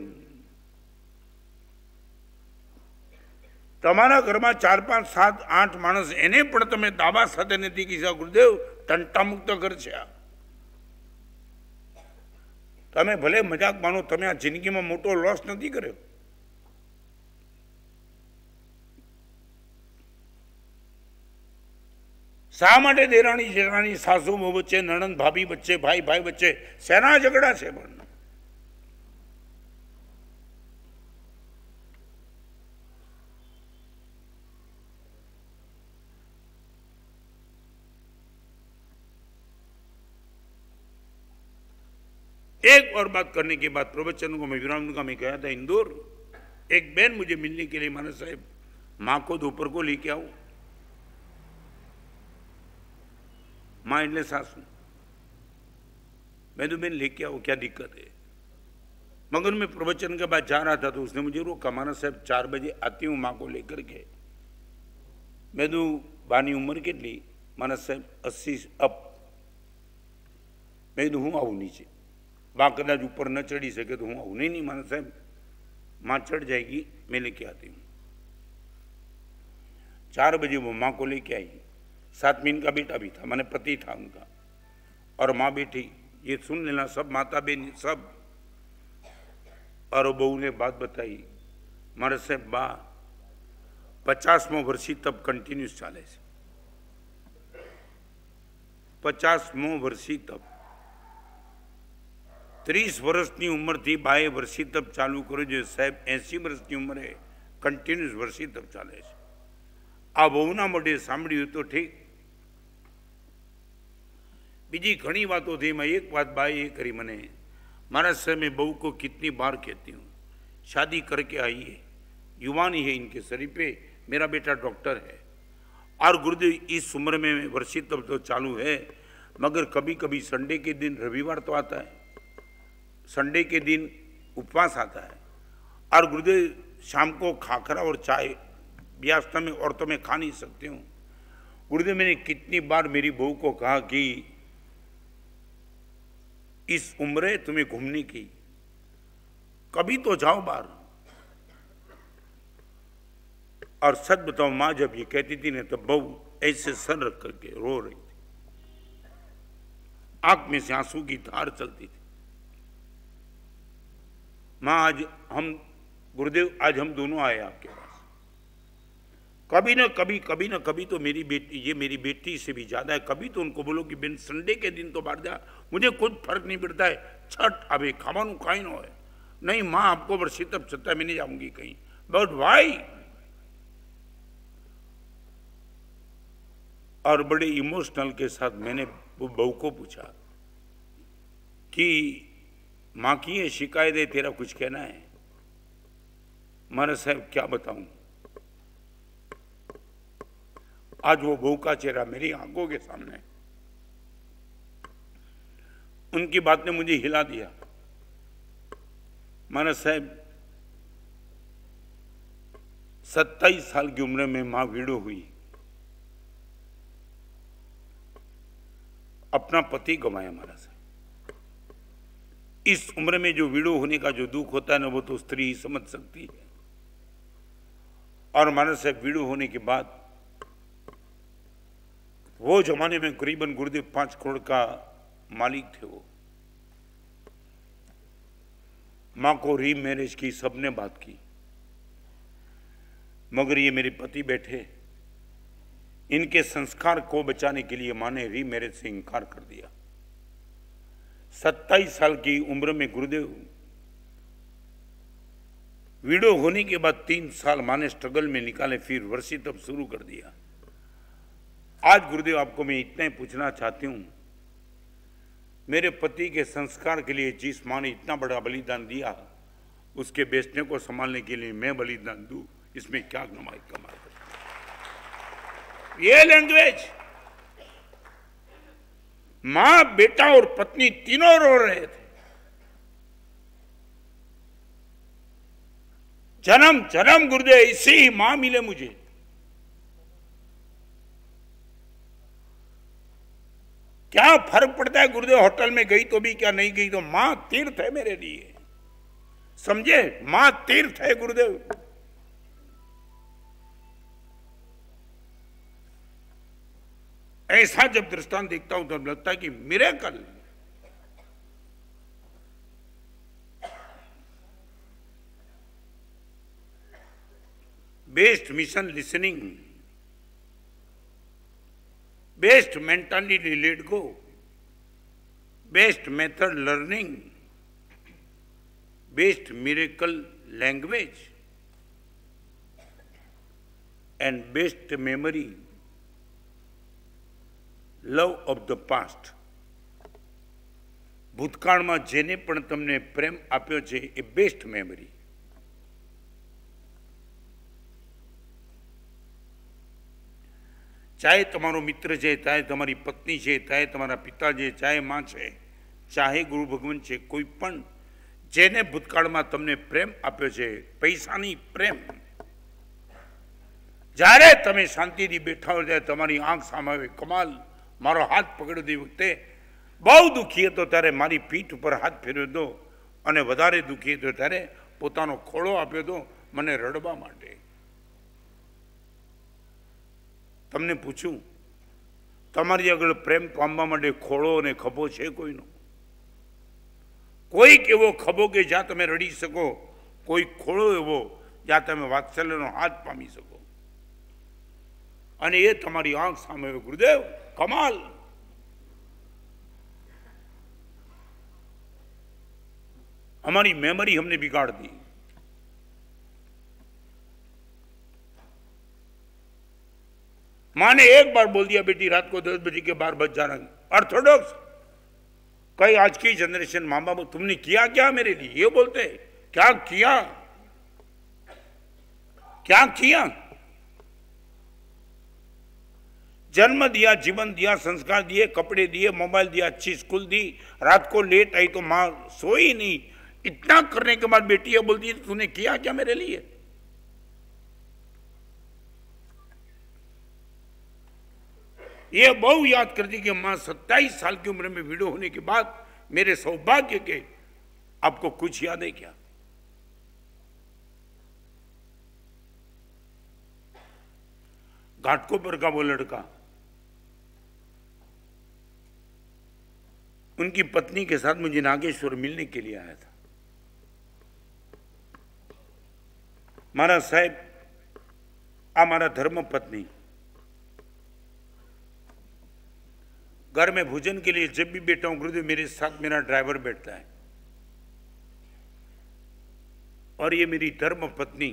તમારા ઘરમાં 4, 5, 7, 8 માણસ, એને પણ તમે દાવા સાથે નથી કીધા ગુરુદેવ ટંટા મુક્ત ઘર છે આ। તમે ભલે મજાક માનો, તમે આ જિંદગીમાં મોટો લોસ નથી કર્યો। શા માટે દેરાણી જેઠાણી, સાસુ બહુ વચ્ચે, નણંદ ભાભી વચ્ચે, ભાઈ ભાઈ વચ્ચે શેના ઝઘડા છે? પણ एक और बात करने के बाद प्रवचन को मैं विराम दूंगा। मैं गया था इंदौर, एक बहन मुझे मिलने के लिए, माना साहब माँ को दोपहर को लेके आओ। माँ એટલે सासू, मैं तो बहन लेके आओ, क्या दिक्कत है। मगर मैं प्रवचन के बाद जा रहा था तो उसने मुझे रोका, माना साहब 4 बजे आती हूँ माँ को लेकर के। मैं तो बानी उम्र કેટલી, माना साहब 80 अप। मैं तो हूँ आऊँ नीचे, माँ कदाच ऊपर न चढ़ी सके तो हूँ आऊँ। नहीं माना साहब माँ चढ़ जाएगी, मैं लेके आती हूँ। 4 बजे वो माँ को लेके आई। 7 में इनका बेटा भी था, माने पति था उनका, और माँ बैठी। ये सुन लेना सब माता बहन सब। और बहू ने बात बताई, मारे साहब बा 50मो વર્ષથી तब कंटिन्यूस चाले છે। 50મો વર્ષથી तब 30 વર્ષની ઉંમરથી બાએ વર્ષથી તપ ચાલુ કર્યો છે સાહેબ। 80 વર્ષની ઉંમરે કન્ટિન્યુઅસ વર્ષથી તપ ચાલે છે। આ બહુના મોઢે સાંભળ્યું તો ઠીક, બીજી ઘણી વાતો થઈ। मैं एक बात बाई ये करी मैंने, महाराज साहब मैं बहू को कितनी बार कहती हूँ शादी करके आइए, युवानी है इनके शरीर पे, मेरा बेटा डॉक्टर है और गुरुदेव इस उम्र में वर्षी तब तो चालू है, मगर कभी कभी संडे के दिन, रविवार तो आता है, संडे के दिन उपवास आता है। और गुरुदेव शाम को खाखरा और चाय ब्यास्ता में औरतों में खा नहीं सकती हूँ। गुरुदेव मैंने कितनी बार मेरी बहू को कहा कि इस उम्र है तुम्हें घूमने की, कभी तो जाओ बाहर। और सच बताओ माँ जब ये कहती थी ना तो बहू ऐसे सर रख करके रो रही थी, आंख में से आंसू की धार चलती थी। माँ आज हम गुरुदेव आज हम दोनों आए आपके पास, कभी ना कभी तो मेरी बेटी, ये मेरी बेटी से भी ज्यादा है, कभी तो उनको बोलो कि बेन संडे के दिन तो बाहर जा, मुझे कुछ फर्क नहीं पड़ता है, छठ अबे खावानू कहीं न है। नहीं माँ आपको वर्षी तब छता मैं नहीं जाऊंगी कहीं, बट वाई। और बड़े इमोशनल के साथ मैंने वो बहू को पूछा कि माँ की ये शिकायत है, तेरा कुछ कहना है। महाराज साहब क्या बताऊं, आज वो बहू का चेहरा मेरी आंखों के सामने, उनकी बात ने मुझे हिला दिया। महाराज साहब 27 साल की उम्र में मां विडो हुई, अपना पति गंवाया। महाराज साहब इस उम्र में जो विडो होने का जो दुख होता है ना, वो तो स्त्री ही समझ सकती है। और महाराज साहब विडो होने के बाद वो जमाने में करीबन गुरुदेव 5 करोड़ का मालिक थे वो। मां को री मैरिज की, सबने बात की, मगर ये मेरे पति बैठे, इनके संस्कार को बचाने के लिए मां ने री मैरिज से इनकार कर दिया। 27 साल की उम्र में गुरुदेव विडो होने के बाद 3 साल मां ने स्ट्रगल में निकाले, फिर वर्षी तब शुरू कर दिया। आज गुरुदेव आपको मैं इतना ही पूछना चाहती हूं, मेरे पति के संस्कार के लिए जिस मां ने इतना बड़ा बलिदान दिया, उसके बेचने को संभालने के लिए मैं बलिदान दूं, इसमें क्या कमाल कर। ये लैंग्वेज, मां बेटा और पत्नी तीनों रो रहे थे। जन्म जन्म गुरुदेव इसी ही मां मिले मुझे। क्या फर्क पड़ता है गुरुदेव होटल में गई तो भी, क्या नहीं गई तो, मां तीर्थ है मेरे लिए, समझे, मां तीर्थ है गुरुदेव। ऐसा जब दृष्टांत देखता हूं तब लगता है कि miracle. Best mission listening, best mentality let go, best method learning, best miracle language and best memory, love of the past, ભૂતકાળમાં જેને પણ તમને પ્રેમ આપ્યો છે એ બેસ્ટ મેમરી. ચાહે તમારો મિત્ર છે, ચાહે તમારી પત્ની છે, ચાહે તમારા પિતા છે, ચાહે માં છે, ચાહે ગુરુ ભગવાન છે, કોઈ પણ જેને ભૂતકાળમાં તમને પ્રેમ આપ્યો છે, પૈસાની પ્રેમ, જ્યારે તમે શાંતિથી બેઠા હો ત્યારે તમારી આંખ સામે આવે, કમાલ મારો હાથ પકડ્યો તે વખતે બહુ દુઃખી હતો ત્યારે મારી પીઠ ઉપર હાથ ફેરવ્યો હતો, અને વધારે દુઃખી હતો ત્યારે પોતાનો ખોળો આપ્યો હતો મને રડવા માટે. તમને પૂછું, તમારી આગળ પ્રેમ પામવા માટે ખોળો અને ખભો છે કોઈનો? કોઈક એવો ખભો કે જ્યાં તમે રડી શકો, કોઈ ખોળો એવો જ્યાં તમે વાત્સલ્યનો હાથ પામી શકો, અને એ તમારી આંખ સામે. ગુરુદેવ કમાલ. हमारी मेमोरी हमने बिगाड़ दी. माँ ने एक बार बोल दिया बेटी रात को 10 बजे के बाद बच जाना. ऑर्थोडॉक्स कई आज की जनरेशन माँ बाप तुमने किया क्या मेरे लिए, ये बोलते हैं. क्या किया, क्या किया? जन्म दिया, जीवन दिया, संस्कार दिए, कपड़े दिए, मोबाइल दिया, अच्छी स्कूल दी, रात को लेट आई तो माँ सोई नहीं. इतना करने के बाद बेटी ये बोलती है तूने किया क्या मेरे लिए? ये बहु याद करती कि मां 27 साल की उम्र में विडो होने के बाद मेरे सौभाग्य के आपको कुछ याद है क्या? घाटकोपर का वो लड़का उनकी पत्नी के साथ मुझे नागेश्वर मिलने के लिए आया था. मारा साहेब, आ मारा धर्म पत्नी घर में भोजन के लिए जब भी बैठा हूं गुरुदेव मेरे साथ मेरा ड्राइवर बैठता है, और ये मेरी धर्म पत्नी.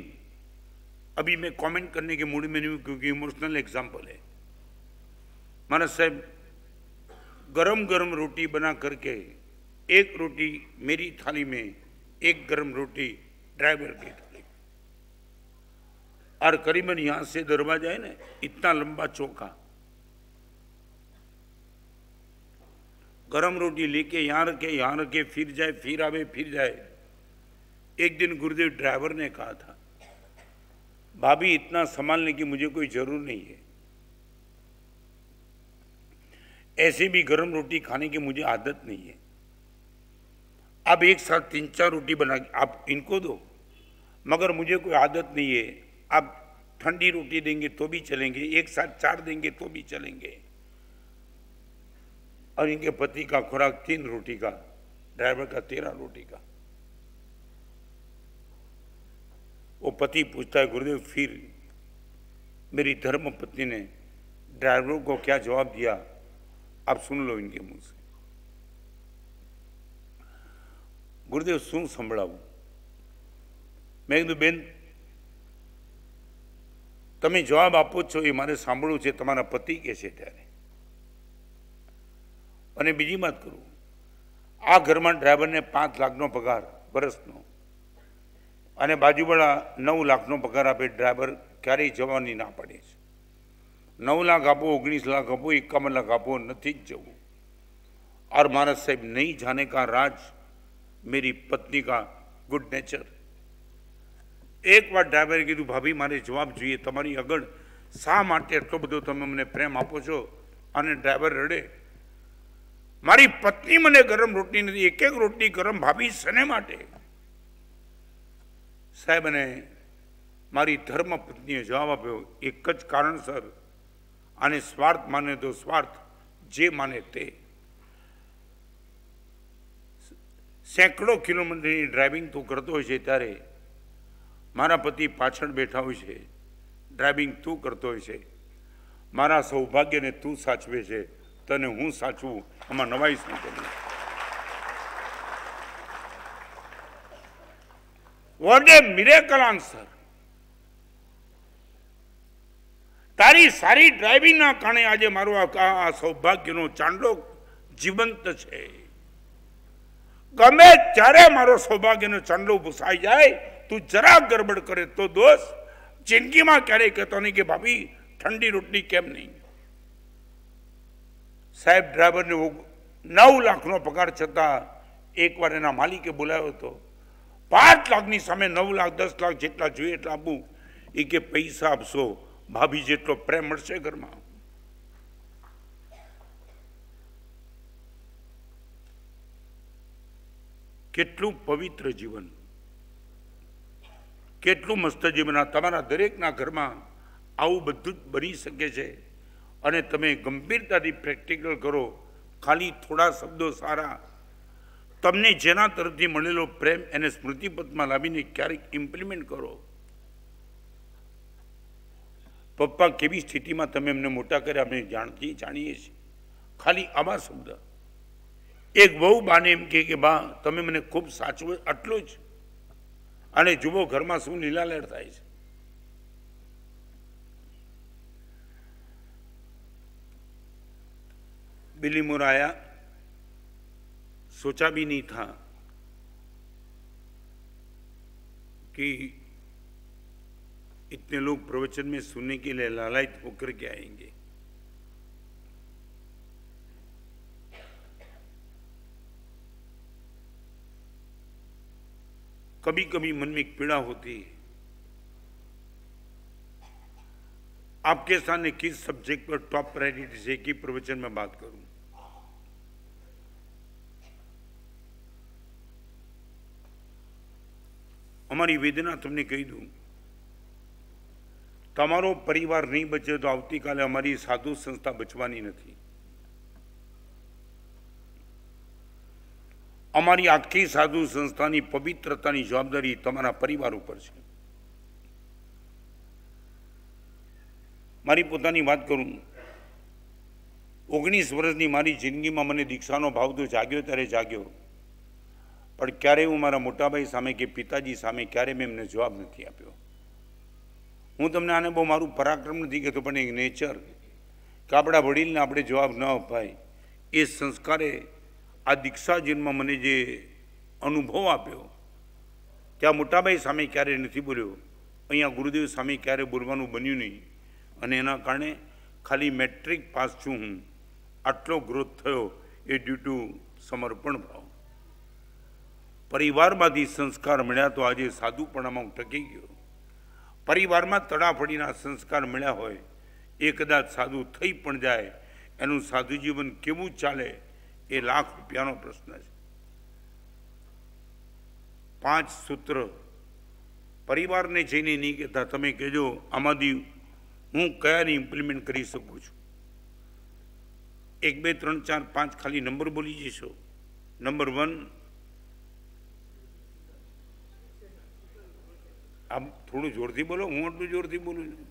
अभी मैं कमेंट करने के मूड में नहीं हूं क्योंकि इमोशनल एग्जाम्पल है. मारा साहब गरम गरम रोटी बना करके, एक रोटी मेरी थाली में, एक गरम रोटी ड्राइवर की थाली, और करीबन यहां से दरवाजा है ना इतना लंबा चौका, गरम रोटी लेके यहां रखे, फिर जाए, फिर आवे, फिर जाए. एक दिन गुरुदेव ड्राइवर ने कहा था भाभी इतना संभालने की मुझे कोई जरूर नहीं है, ऐसे भी गरम रोटी खाने की मुझे आदत नहीं है. आप एक साथ 3-4 रोटी बना के आप इनको दो, मगर मुझे कोई आदत नहीं है. आप ठंडी रोटी देंगे तो भी चलेंगे, एक साथ 4 देंगे तो भी चलेंगे. और इनके पति का खुराक 3 रोटी का, ड्राइवर का 13 रोटी का. वो पति पूछता है गुरुदेव फिर मेरी धर्म पत्नी ने ड्राइवर को क्या जवाब दिया, आप सुन लो इनके मुंह से. गुरुदेव शू संभळावुं? मैं कीधुं बेन तमे जवाब आपो छो ए मारे सांभळવું છે, તમારા પતિ કહે છે ત્યારે. અને બીજી વાત કરું, આ ઘરમાં ડ્રાઈવરને 5 લાખનો પગાર વર્ષનો, અને બાજુવાળા 9 લાખનો પગાર આપે. ડ્રાઈવર ક્યારેય જવાની ના પાડે છે. 9 लाख आपो, 19 लाख आपो, 51 लाख आपो, नहीं जવું. और महाराज साहब नहीं जाने का राज मेरी पत्नी का गुड नेचर. एक बार ड्राइवरे कीधुं भाभी मारे जवाब જોઈએ, તમારી આગળ શા માટે એટલો બધો તમે મને પ્રેમ આપો છો? અને ડ્રાઈવર રડે, મારી પત્ની મને ગરમ રોટલી નથી, એક એક રોટલી ગરમ ભાભી શને માટે? સાહેબ અને મારી ધર્મ પત્નીએ જવાબ આપ્યો એક જ કારણસર, આને સ્વાર્થ માને તો સ્વાર્થ, જે માને તે. સેંકડો કિલોમીટરની ડ્રાઇવિંગ તું કરતો હોય છે ત્યારે મારા પતિ પાછળ બેઠા હોય છે, ડ્રાઇવિંગ તું કરતો હોય છે. મારા સૌભાગ્યને તું સાચવે છે, તને હું સાચવું, આમાં નવાઈ શું કરું? વોટ એ મિરેકલ આન્સર. તારી સારી ડ્રાઇવિંગના કારણે આજે મારું આ સૌભાગ્યનો ચાંદલો જીવંત છે. ગમે ત્યારે મારો સૌભાગ્યનો ચાંદલો ભૂસાઈ જાય, તું જરા ગરબડ કરે તો દોસ્ત જિંદગીમાં ક્યારેય કહેતો નહીં કે ભાભી ઠંડી રોટલી કેમ નહીં. સાહેબ ડ્રાઈવરને 9 લાખનો પગાર છતાં એકવાર એના માલિકે બોલાવ્યો હતો. 5 લાખની સામે 9 લાખ 10 લાખ જેટલા જોઈએ એટલા આપવું. એ કે પૈસા આપશો ભાભી જેટલો પ્રેમ મળશે ઘરમાં. કેટલું પવિત્ર જીવન, કેટલું મસ્ત જીવન. તમારા દરેકના ઘરમાં આવું બધું જ બની શકે છે અને તમે ગંભીરતાથી પ્રેક્ટિકલ કરો. ખાલી થોડા શબ્દો સારા, તમને જેના તરફથી મળેલો પ્રેમ એને સ્મૃતિપથમાં લાવીને ક્યારેક ઇમ્પ્લિમેન્ટ કરો. પપ્પા કેવી સ્થિતિમાં તમે એમને મોટા કર્યા અમે જાણીએ છીએ. ખાલી આવા શબ્દ. એક બહુ બાને એમ કે બા તમે મને ખૂબ સાચવો, આટલું જ. અને જુઓ ઘરમાં શું લીલાલેર થાય છે. बिल्ली मोर आया, सोचा भी नहीं था कि इतने लोग प्रवचन में सुनने के लिए लालायित होकर के आएंगे. कभी कभी मन में एक पीड़ा होती है, आपके सामने किस सब्जेक्ट पर टॉप प्रायोरिटी से की प्रवचन में बात करूं. અમારી વેદના તમને કહી દઉં. તમારો પરિવાર નહીં બચે તો આવતીકાલે અમારી સાધુ સંસ્થા બચવાની નથી. અમારી આખી સાધુ સંસ્થાની પવિત્રતાની જવાબદારી તમારા પરિવાર ઉપર છે. મારી પોતાની વાત કરું, 19 વર્ષની મારી જિંદગીમાં મને દીક્ષાનો ભાવ તો જાગ્યો ત્યારે જાગ્યો, પણ ક્યારેય હું મારા મોટાભાઈ સામે કે પિતાજી સામે ક્યારેય મેં એમને જવાબ નથી આપ્યો. હું તમને આને બહુ મારું પરાક્રમ નથી કહેતો, પણ એક નેચર કે આપણા વડીલને આપણે જવાબ ન અપાય, એ સંસ્કારે આ દીક્ષા જીવનમાં મને જે અનુભવ આપ્યો, ત્યાં મોટાભાઈ સામે ક્યારેય નથી બોલ્યો, અહીંયા ગુરુદેવ સામે ક્યારેય બોલવાનું બન્યું નહીં. અને એના કારણે ખાલી મેટ્રિક પાસ છું હું. આટલો ગ્રોથ થયો એ ડ્યુ ટુ સમર્પણ ભાવ. પરિવારમાંથી સંસ્કાર મળ્યા તો આજે સાધુપણામાં હું ટકી ગયો. પરિવારમાં તડાફડીના સંસ્કાર મળ્યા હોય, એ કદાચ સાધુ થઈ પણ જાય, એનું સાધુ જીવન કેવું ચાલે એ લાખ રૂપિયાનો પ્રશ્ન છે. 5 સૂત્ર પરિવારને જઈને નહીં કહેતા, તમે કહેજો આમાંથી હું કયાને ઇમ્પ્લિમેન્ટ કરી શકું છું. 1 2 3 4 5 ખાલી નંબર બોલી જશો. નંબર 1, આમ થોડું જોરથી બોલો, હું આટલું જોરથી બોલું છું.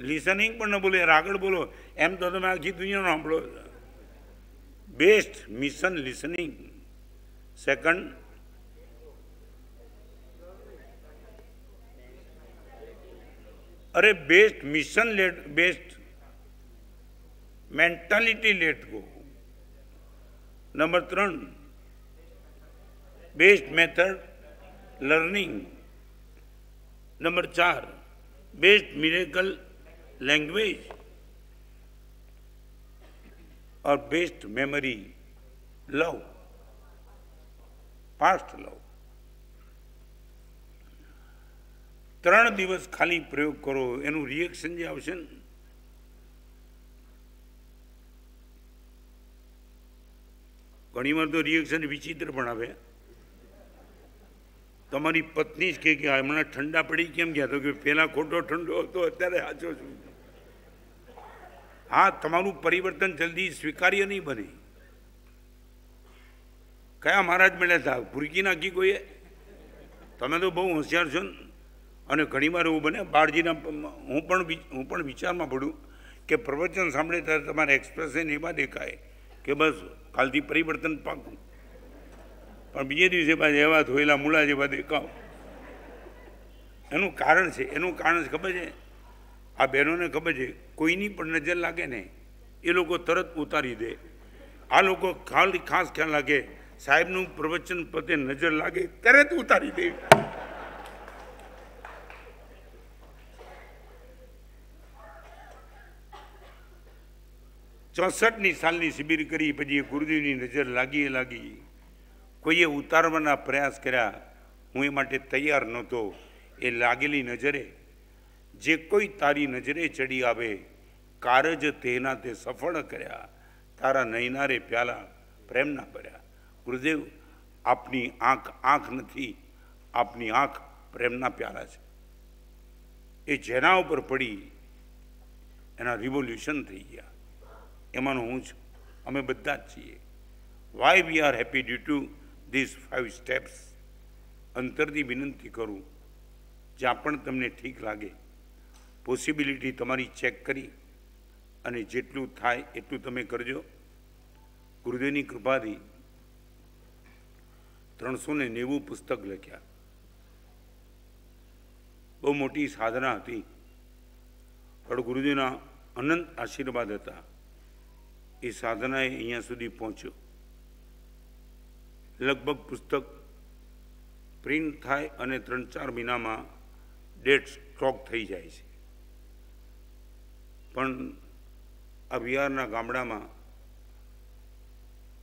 લિસનિંગ પણ ન બોલો યાર, આગળ બોલો. એમ તો તમે આખી દુનિયાનો સાંભળો. Best mission listening. સેકન્ડ, અરે best mission let, best mentality let go. Number 3, best method learning. Number 4, best miracle language. और best memory love, fast love. 3 દિવસ ખાલી પ્રયોગ કરો, એનું રિએક્શન જે આવશે ને, ઘણીવાર તો રિએક્શન વિચિત્ર પણ આવે. તમારી પત્ની જ કે હમણાં ઠંડા પડી કેમ ગયા, તો કે પહેલાં ખોટો ઠંડો હતો, અત્યારે સાચો છું. હા, તમારું પરિવર્તન જલ્દી સ્વીકાર્ય નહીં બને. કયા મહારાજ મળ્યા હતા, ભૂરકી નાખી કોઈએ? તમે તો બહુ હોશિયાર છો ને. અને ઘણીવાર એવું બને, બાળજીના હું પણ વિચારમાં પડું કે પ્રવચન સાંભળે ત્યારે તમારા એક્સપ્રેશન એવા દેખાય કે બસ કાલથી પરિવર્તન પાકું, પણ બીજે દિવસે પાછા એવા ધોયેલા મૂળા જેવા દેખાવ. એનું કારણ છે, એનું કારણ ખબર છે? આ બહેનોને ખબર છે, કોઈની પણ નજર લાગે ને એ લોકો તરત ઉતારી દે. આ લોકો ખાસ ખ્યાલ લાગે, સાહેબનું પ્રવચન પતે નજર લાગે ત્યારે જ ઉતારી દેવી. 64 સાલની શિબિર કરી પછી ગુરુદેવની નજર લાગી. કોઈએ ઉતારવાના પ્રયાસ કર્યા, હું એ માટે તૈયાર નહોતો. એ લાગેલી નજરે જે કોઈ તારી નજરે ચડી આવે, કારજ તેના તે સફળ કર્યા, તારા નૈનારે પ્યાલા પ્રેમના ભર્યા. ગુરુદેવ, આપની આંખ નથી, આપની આંખ પ્રેમના પ્યાલા છે. એ જેના ઉપર પડી એના રિવોલ્યુશન થઈ ગયા. એમાંનો હું છું, અમે બધા જ છીએ. Why we are happy due to this 5 steps. અંતરથી વિનંતી કરું, જ્યાં પણ તમને ઠીક લાગે પોસિબિલિટી તમારી ચેક કરી અને જેટલું થાય એટલું તમે કરજો. ગુરુદેવની કૃપાથી 390 પુસ્તક લખ્યા. બહુ મોટી સાધના હતી, પણ ગુરુદેવના અનંત આશીર્વાદ હતા. એ સાધનાએ અહીંયા સુધી પહોંચ્યો. લગભગ પુસ્તક પ્રિન્ટ થાય અને 3-4 મહિનામાં ડેટ સ્ટોક થઈ જાય છે. પણ આ બિહારના ગામડામાં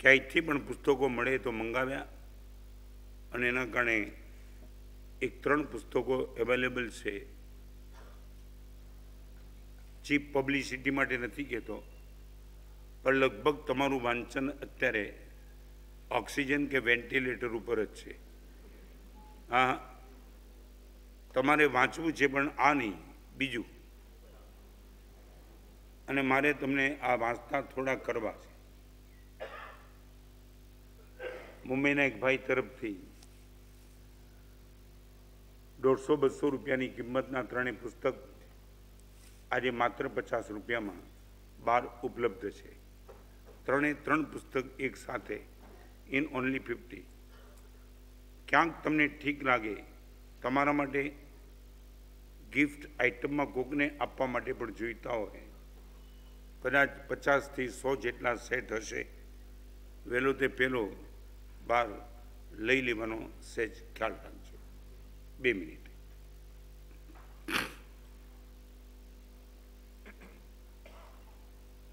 ક્યાંયથી પણ પુસ્તકો મળે તો મંગાવ્યા, અને એના કારણે 3 પુસ્તકો અવેલેબલ છે. ચીપ પબ્લિસિટી માટે નથી કહેતો, પણ લગભગ તમારું વાંચન અત્યારે ઓક્સિજન કે વેન્ટિલેટર ઉપર જ છે. હા, તમારે વાંચવું છે, પણ આ નહીં, બીજું. અને મારે તમને આ વાંચતા થોડા કરવા છે. મુંબઈના એક ભાઈ તરફથી 150-200 રૂપિયાની કિંમતના 3 પુસ્તક આજે માત્ર 50 રૂપિયામાં બહાર ઉપલબ્ધ છે. 3 પુસ્તક એક સાથે ઇન ઓનલી 50. ક્યાંક તમને ઠીક લાગે, તમારા માટે ગિફ્ટ આઇટમમાં કોકને આપવા માટે પણ જોઈતા હોય, કદાચ 50થી 100 જેટલા સેટ હશે. વહેલો તે પહેલો બહાર લઈ લેવાનો સહેજ ખ્યાલ રાખજો. 2 મિનિટ.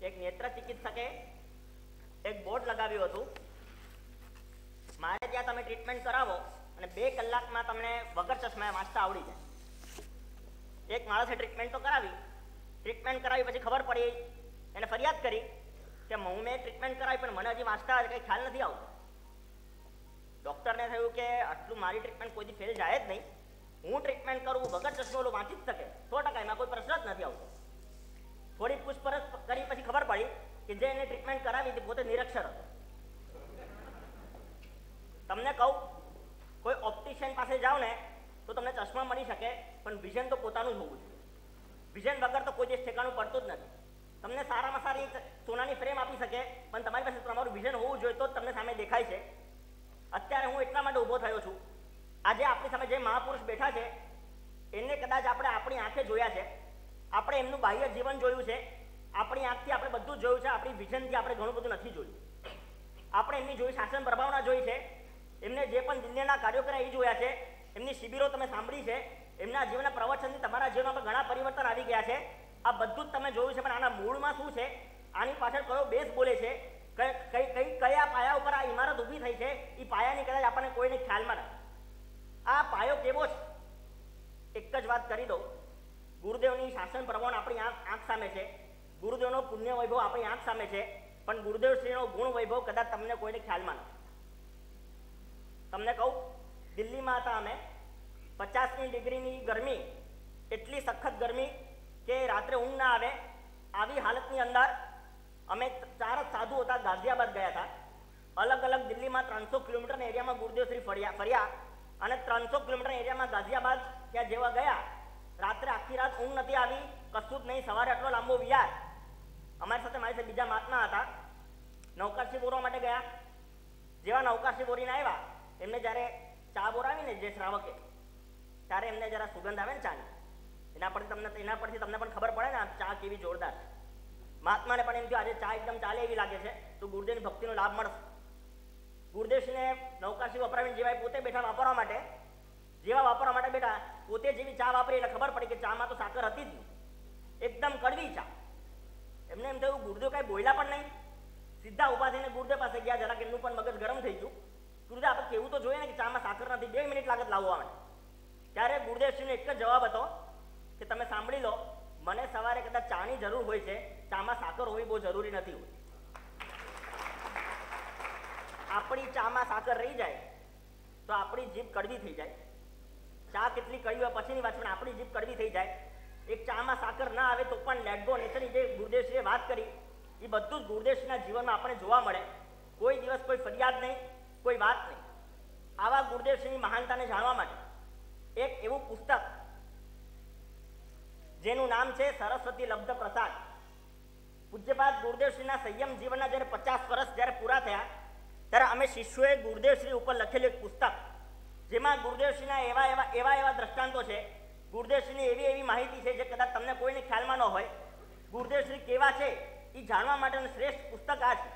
એક નેત્ર ચિકિત્સકે એક બોર્ડ લગાવ્યું હતું, મારે ત્યાં તમે ટ્રીટમેન્ટ કરાવો અને 2 કલાકમાં તમને વગર ચશ્માએ વાંચતા આવડી જાય. એક માણસે ટ્રીટમેન્ટ તો કરાવી પછી ખબર પડી, એને ફરિયાદ કરી કે હું મેં ટ્રીટમેન્ટ કરાવી પણ મને હજી વાંચતા કંઈ ખ્યાલ નથી આવતો. ડૉક્ટરને થયું કે આટલું મારી ટ્રીટમેન્ટ કોઈથી ફેલ જાય જ નહીં, હું ટ્રીટમેન્ટ કરું વગર ચશ્મો વાંચી જ શકે 100%, એમાં કોઈ પ્રશ્ન જ નથી આવતો. થોડી પૂછપરછ કરી પછી ખબર પડી કે જે એને ટ્રીટમેન્ટ કરાવી હતી પોતે નિરક્ષર હતો. તમને કહું, કોઈ ઓપ્ટિશિયન પાસે જાઓ ને તો તમને ચશ્મા મળી શકે, પણ વિઝન તો પોતાનું જ હોવું જોઈએ. વિઝન વગર તો કોઈ દિવસ ઠેકાણું પડતું જ નથી. તમને સારામાં સારી સોનાની ફ્રેમ આપી શકે, પણ તમારી પાસે તમારું વિઝન હોવું જોઈએ તો જ તમને સામે દેખાય છે. અત્યારે હું એટલા માટે ઊભો થયો છું, આજે આપણી સામે જે મહાપુરુષ બેઠા છે એને કદાચ આપણે આપણી આંખે જોયા છે, આપણે એમનું બાહ્ય જીવન જોયું છે, આપણી આંખથી આપણે બધું જ જોયું છે, આપણી વિઝનથી આપણે ઘણું બધું નથી જોયું. આપણે એમની જોઈ શાસન પ્રભાવના જોઈ છે, એમને જે પણ દિલ્હીના કાર્યો કર્યા એ જોયા છે, એમની શિબિરો તમે સાંભળી છે, એમના જીવનના પ્રવચનથી તમારા જીવનમાં પણ ઘણા પરિવર્તન આવી ગયા છે. આ બધું જ તમે જોયું છે, પણ આના મૂળમાં શું છે, આની પાછળ કયો બેઝ બોલે છે, કયા પાયા ઉપર આ ઇમારત ઊભી થઈ છે, એ પાયાની કદાચ આપણને કોઈને ખ્યાલમાં નથી. આ પાયો કેવો છે? એક જ વાત કરી દઉં, ગુરુદેવની શાસન પ્રમાણ આપણી આંખ સામે છે, ગુરુદેવનો પુણ્ય વૈભવ આપણી આંખ સામે છે, પણ ગુરુદેવ શ્રીનો ગુણ વૈભવ કદાચ તમને કોઈને ખ્યાલમાં નથી. તમને કહું, દિલ્હીમાં હતા અમે, 50 ડિગ્રીની ગરમી, એટલી સખત ગરમી કે રાત્રે ઊંઘ ના આવે. આવી હાલતની અંદર અમે 4 જ સાધુ હતા, ગાઝિયાબાદ ગયા હતા. અલગ અલગ દિલ્હીમાં 300 કિલોમીટરના એરિયામાં ગુરુદેવ શ્રી ફર્યા અને 300 કિલોમીટરના એરિયામાં ગાઝિયાબાદ ત્યાં જેવા ગયા, રાત્રે આખી રાત ઊંઘ નથી આવી, કશું જ નહીં. સવારે આટલો લાંબો વિહાર. અમારી સાથે બીજા મહાત્મા હતા, નૌકારસિંહ બોરવા માટે ગયા. જેવા નૌકારસિંહ બોરીને આવ્યા, એમને જ્યારે ચા બોરાવીને જે શ્રાવકે, ત્યારે એમને જરા સુગંધ આવે ને ચાની, એના પરથી તમને પણ ખબર પડે ને આ ચા કેવી જોરદાર છે. મહાત્માને પણ એમ થયું આજે ચા એકદમ ચાલે એવી લાગે છે, તો ગુરુદેવની ભક્તિનો લાભ મળશે. ગુરુદેવશ્રીને પછી વપરાવીને જેવા પોતે બેઠા વાપરવા માટે, જેવા વાપરવા માટે બેઠા પોતે જેવી ચા વાપરી એટલે ખબર પડી કે ચામાં તો સાકર હતી જ નહીં, એકદમ કડવી ચા. એમને એમ થયું ગુરુદેવ કાંઈ બોલ્યા પણ નહીં, સીધા ઊભા થઈને ગુરુદેવ પાસે ગયા. જરાક એમનું પણ મગજ ગરમ થઈ ગયું. ગુરુદેવ આપણે કેવું તો જોઈએ ને કે ચામાં સાકર નથી, 2 મિનિટ લાગત લાવવા માટે. ત્યારે ગુરુદેવશ્રીનો એક જ જવાબ હતો કે તમે સાંભળી લો, મને સવારે કદાચ ચાની જરૂર હોય છે, ચામાં સાકર હોવી બહુ જરૂરી નથી હોતી. આપણી ચામાં સાકર રહી જાય તો આપણી જીભ કડવી થઈ જાય. ચા કેટલી કડવી હોય પછીની વાત, પણ આપણી જીભ કડવી થઈ જાય. એક ચામાં સાકર ના આવે તો પણ લેટ ગો નેચરની જે ગુરુદેવશ્રીએ વાત કરી એ બધું જ ગુરુદેવશ્રીના જીવનમાં આપણને જોવા મળે. કોઈ દિવસ કોઈ ફરિયાદ નહીં, કોઈ વાત નહીં. આવા ગુરુદેવશ્રીની મહાનતાને જાણવા માટે એક એવું પુસ્તક જેનું નામ છે સરસ્વતી લબ્ધ પ્રસાદ. પૂજ્યપાદ ગુરુદેવશ્રીના સંયમ જીવનના જ્યારે 50 વર્ષ જ્યારે પૂરા થયા ત્યારે અમે શિષ્યોએ ગુરુદેવશ્રી ઉપર લખેલું એક પુસ્તક, જેમાં ગુરુદેવશ્રીના એવા દ્રષ્ટાંતો છે, ગુરુદેવશ્રીની એવી માહિતી છે જે કદાચ તમને કોઈને ખ્યાલમાં ન હોય. ગુરુદેવશ્રી કેવા છે એ જાણવા માટેનું શ્રેષ્ઠ પુસ્તક આ છે.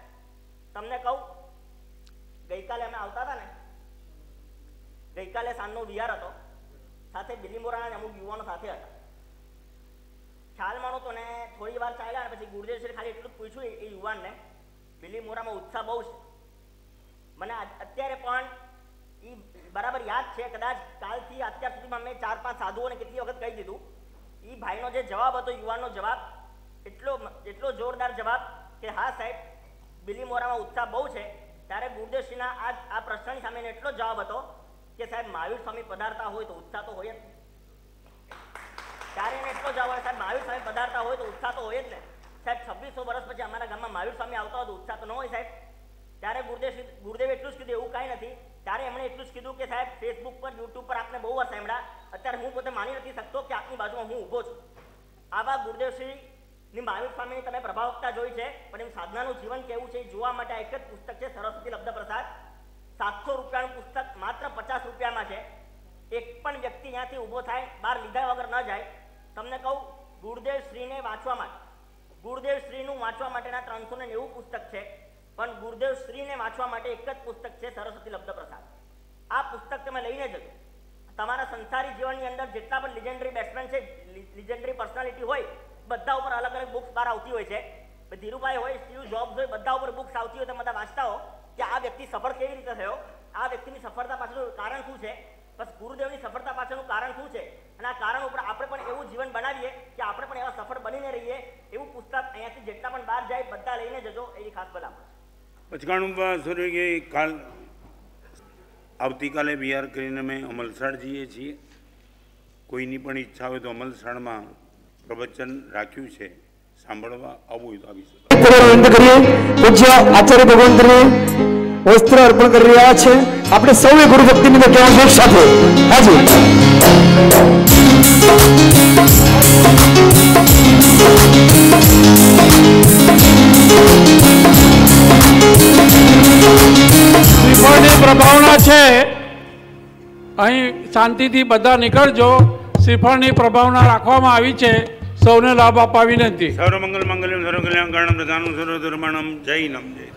તમને કહું, ગઈકાલે અમે આવતા હતા ને, ગઈકાલે સાંજનો વિહાર હતો, સાથે બિલીમોરાના અમુક યુવાનો સાથે હતા. ખ્યાલમાં નહોતો ને થોડી વાર ચાલ્યા અને પછી ગુરુદેવશ્રી ખાલી એટલું જ પૂછ્યું એ યુવાનને, બિલીમોરામાં ઉત્સાહ બહુ છે. મને અત્યારે પણ એ બરાબર યાદ છે. કદાચ કાલથી અત્યાર સુધીમાં મેં 4-5 સાધુઓને કેટલી વખત કહી દીધું. એ ભાઈનો જે જવાબ હતો, યુવાનનો જવાબ, એટલો જોરદાર જવાબ કે હા સાહેબ બિલીમોરામાં ઉત્સાહ બહુ છે. ત્યારે ગુરુદેવશ્રીના આ પ્રશ્નની સામે એટલો જવાબ હતો કે સાહેબ મહાવીર સ્વામી પધારતા હોય તો ઉત્સાહ તો હોય જ. ત્યારે એને એટલો જવાબ, સાહેબ મહાવીર સ્વામી પધારતા હોય તો ઉત્સાહ તો હોય જ ને. સાહેબ 2600 વર્ષ પછી અમારા ગામમાં મહાવીર સ્વામી આવતા હોય તો ઉત્સાહ તો ન હોય સાહેબ. ત્યારે ગુરુદેવે એટલું જ કીધું, એવું કાંઈ નથી. ત્યારે એમણે એટલું જ કીધું કે સાહેબ ફેસબુક પર, યુટ્યુબ પર આપને બહુ વાર સાંભળ્યા, અત્યારે હું પોતે માની નથી શકતો કે આપની બાજુમાં હું ઊભો છું. આવા ગુરુદેવશ્રીની મહાવીર સ્વામીની તમે પ્રભાવકતા જોઈ છે, પણ એમ સાધનાનું જીવન કેવું છે એ જોવા માટે એક જ પુસ્તક છે સરસ્વતી લબ્ધ પ્રસાદ. 700 રૂપિયાનું પુસ્તક માત્ર 50 રૂપિયામાં છે. એક પણ વ્યક્તિ ત્યાંથી ઊભો થાય, બહાર લીધા વગર ન જાય. તમને કહું, ગુરુદેવશ્રીને વાંચવા માટે, ગુરુદેવશ્રીનું વાંચવા માટેના 390 પુસ્તક છે, પણ ગુરુદેવશ્રીને વાંચવા માટે એક જ પુસ્તક છે સરસ્વતી લબ્ધ પ્રસાદ. આ પુસ્તક તમે લઈને જજો. તમારા સંસારી જીવનની અંદર જેટલા પણ લિજેન્ડરી બેટ્સમેન છે, લિજેન્ડરી પર્સનાલિટી હોય, બધા ઉપર અલગ અલગ બુક્સ બહાર આવતી હોય છે. ધીરુભાઈ હોય, સ્ટીવ જોબ્સ હોય, બધા ઉપર બુક્સ આવતી હોય. તમે બધા વાંચતા હો કે આ વ્યક્તિ સફળ કેવી રીતે થયો, આ વ્યક્તિની સફળતા પાછળનું કારણ શું છે, બસ ગુરુદેવની સફળતા પાછળનું કારણ શું છે, અને આ કારણ ઉપર આપણે પણ એવું જીવન બનાવીએ કે આપણે પણ એવા સફળ બનીને રહીએ. એવું પુસ્તક અહીંયાથી જેટલા પણ બહાર જાય બધા લઈને જજો, એવી ખાસ ભલામણ. પચકાણું સૂર્ય કાલ આવતીકાલે વિહાર કરીને અમે અમલસાડ જઈએ છીએ. કોઈની પણ ઈચ્છા હોય તો અમલસાડમાં પ્રવચન રાખ્યું છે, સાંભળવા આવવું હોય તો આવી શકે. પૂજ્ય આચાર્ય ભગવંતને વસ્ત્ર અર્પણ કરી રહ્યા છે. આપણે સૌએ ગુરુ ભક્તિની કહેવાનું એક સાથે. હાજી શ્રીફળની પ્રભાવના છે. અહીં શાંતિથી બધા નીકળજો. શ્રીફળની પ્રભાવના રાખવામાં આવી છે. સૌને લાભ આપવા વિનંતી. સર્વમંગલ મંગલમ સર્વ કલ્યાણ કારણમ પ્રધાનમ સર્વ ધર્માણમ જય નમ જય.